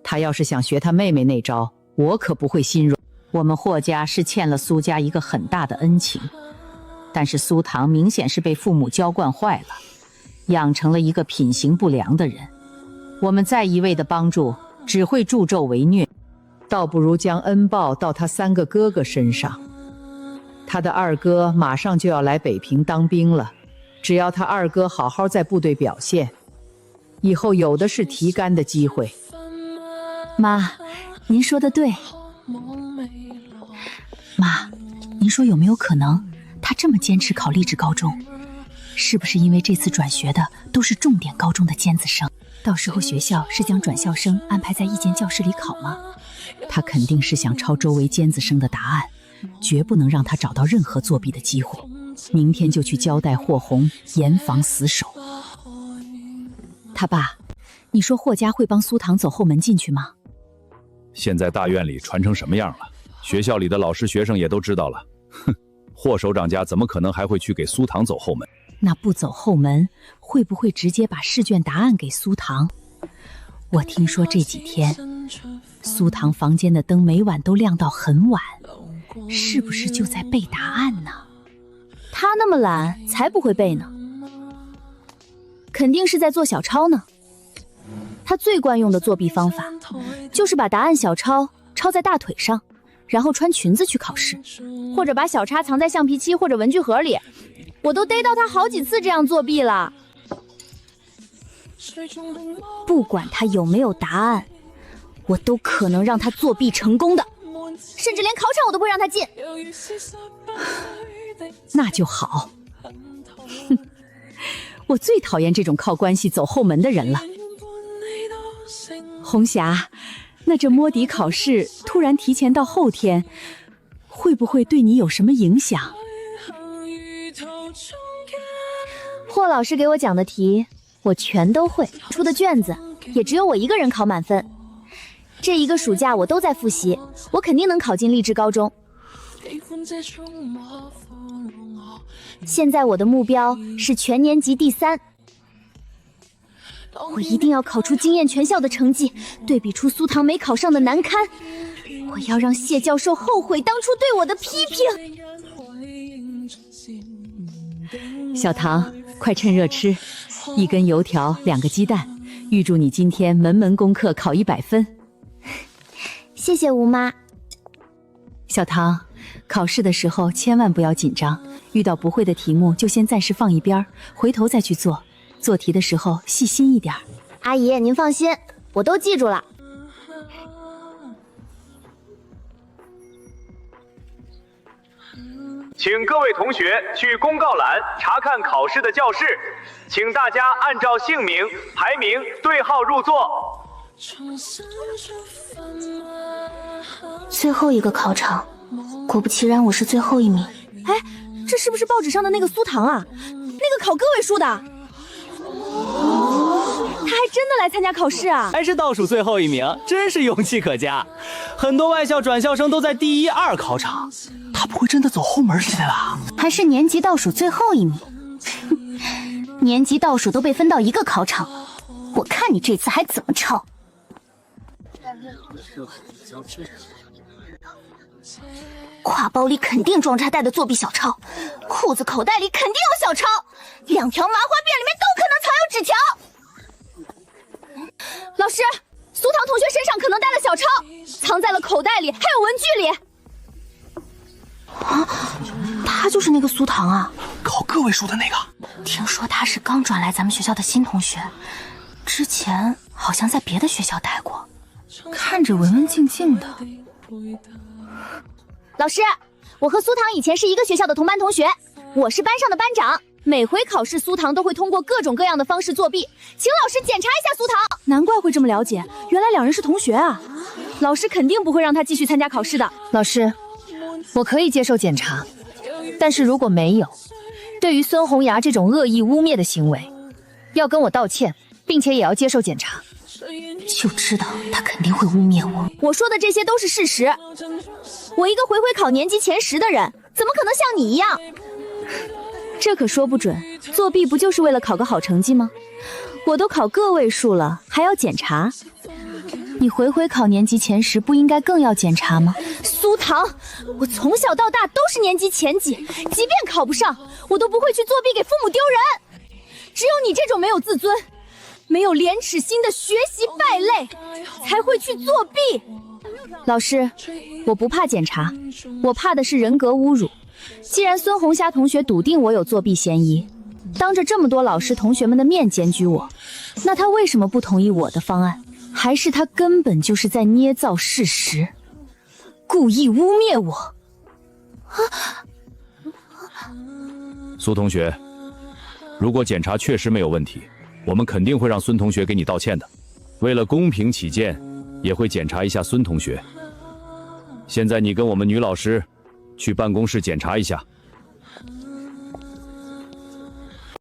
她要是想学她妹妹那招，我可不会心软。我们霍家是欠了苏家一个很大的恩情，但是苏唐明显是被父母娇惯坏了，养成了一个品行不良的人。我们再一味的帮助，只会助纣为虐，倒不如将恩报到他3个哥哥身上。他的2哥马上就要来北平当兵了，只要他2哥好好在部队表现，以后有的是提干的机会。妈，您说的对。妈，您说有没有可能他这么坚持考励志高中，是不是因为这次转学的都是重点高中的尖子生？到时候学校是将转校生安排在一间教室里考吗？他肯定是想抄周围尖子生的答案，绝不能让他找到任何作弊的机会。明天就去交代霍红，严防死守。他爸，你说霍家会帮苏唐走后门进去吗？现在大院里传成什么样了？学校里的老师学生也都知道了。哼，霍首长家怎么可能还会去给苏唐走后门？那不走后门，会不会直接把试卷答案给苏唐？我听说这几天苏唐房间的灯每晚都亮到很晚，是不是就在背答案呢？他那么懒，才不会背呢，肯定是在做小抄呢。他最惯用的作弊方法，就是把答案小抄抄在大腿上，然后穿裙子去考试，或者把小叉藏在橡皮漆或者文具盒里。我都逮到他好几次这样作弊了。不管他有没有答案，我都可能让他作弊成功的，甚至连考场我都不会让他进。那就好。哼，我最讨厌这种靠关系走后门的人了。红霞，那这摸底考试突然提前到后天，会不会对你有什么影响？霍老师给我讲的题，我全都会，出的卷子也只有我一个人考满分。这一个暑假我都在复习，我肯定能考进励志高中。现在我的目标是全年级第3，我一定要考出惊艳全校的成绩，对比出苏唐没考上的难堪。我要让谢教授后悔当初对我的批评。小唐，快趁热吃，1根油条，2个鸡蛋。预祝你今天门门功课考100分。谢谢吴妈。小唐，考试的时候千万不要紧张，遇到不会的题目就先暂时放一边，回头再去做。做题的时候细心一点。阿姨，您放心，我都记住了。请各位同学去公告栏查看考试的教室，请大家按照姓名排名对号入座。最后一个考场，果不其然，我是最后1名。哎，这是不是报纸上的那个苏唐啊？那个考个位数的，他还真的来参加考试啊？还是倒数最后1名，真是勇气可嘉。很多外校转校生都在第1、2考场，他不会真的走后门去的吧？还是年级倒数最后1名，年级倒数都被分到1个考场了，我看你这次还怎么抄。挎包里肯定装着带的作弊小抄，裤子口袋里肯定有小抄，2条麻花辫里面都可能藏有纸条。老师，苏唐同学身上可能带了小抄，藏在了口袋里，还有文具里。啊，他就是那个苏唐啊，考个位数的那个。听说他是刚转来咱们学校的新同学，之前好像在别的学校待过，看着文文静静的。老师，我和苏唐以前是一个学校的同班同学，我是班上的班长。每回考试，苏唐都会通过各种各样的方式作弊，请老师检查一下苏唐。难怪会这么了解，原来2人是同学啊！老师肯定不会让他继续参加考试的。老师，我可以接受检查，但是如果没有，对于孙红芽这种恶意污蔑的行为，要跟我道歉，并且也要接受检查。就知道他肯定会污蔑我。我说的这些都是事实。我一个回考年级前10的人，怎么可能像你一样？这可说不准，作弊不就是为了考个好成绩吗？我都考个位数了，还要检查？你回考年级前10，不应该更要检查吗？苏唐，我从小到大都是年级前几，即便考不上，我都不会去作弊给父母丢人。只有你这种没有自尊、没有廉耻心的学习败类，才会去作弊。老师，我不怕检查，我怕的是人格侮辱。既然孙红霞同学笃定我有作弊嫌疑，当着这么多老师同学们的面检举我，那他为什么不同意我的方案？还是他根本就是在捏造事实，故意污蔑我？苏同学，如果检查确实没有问题，我们肯定会让孙同学给你道歉的。为了公平起见，也会检查一下孙同学。现在你跟我们女老师去办公室检查一下。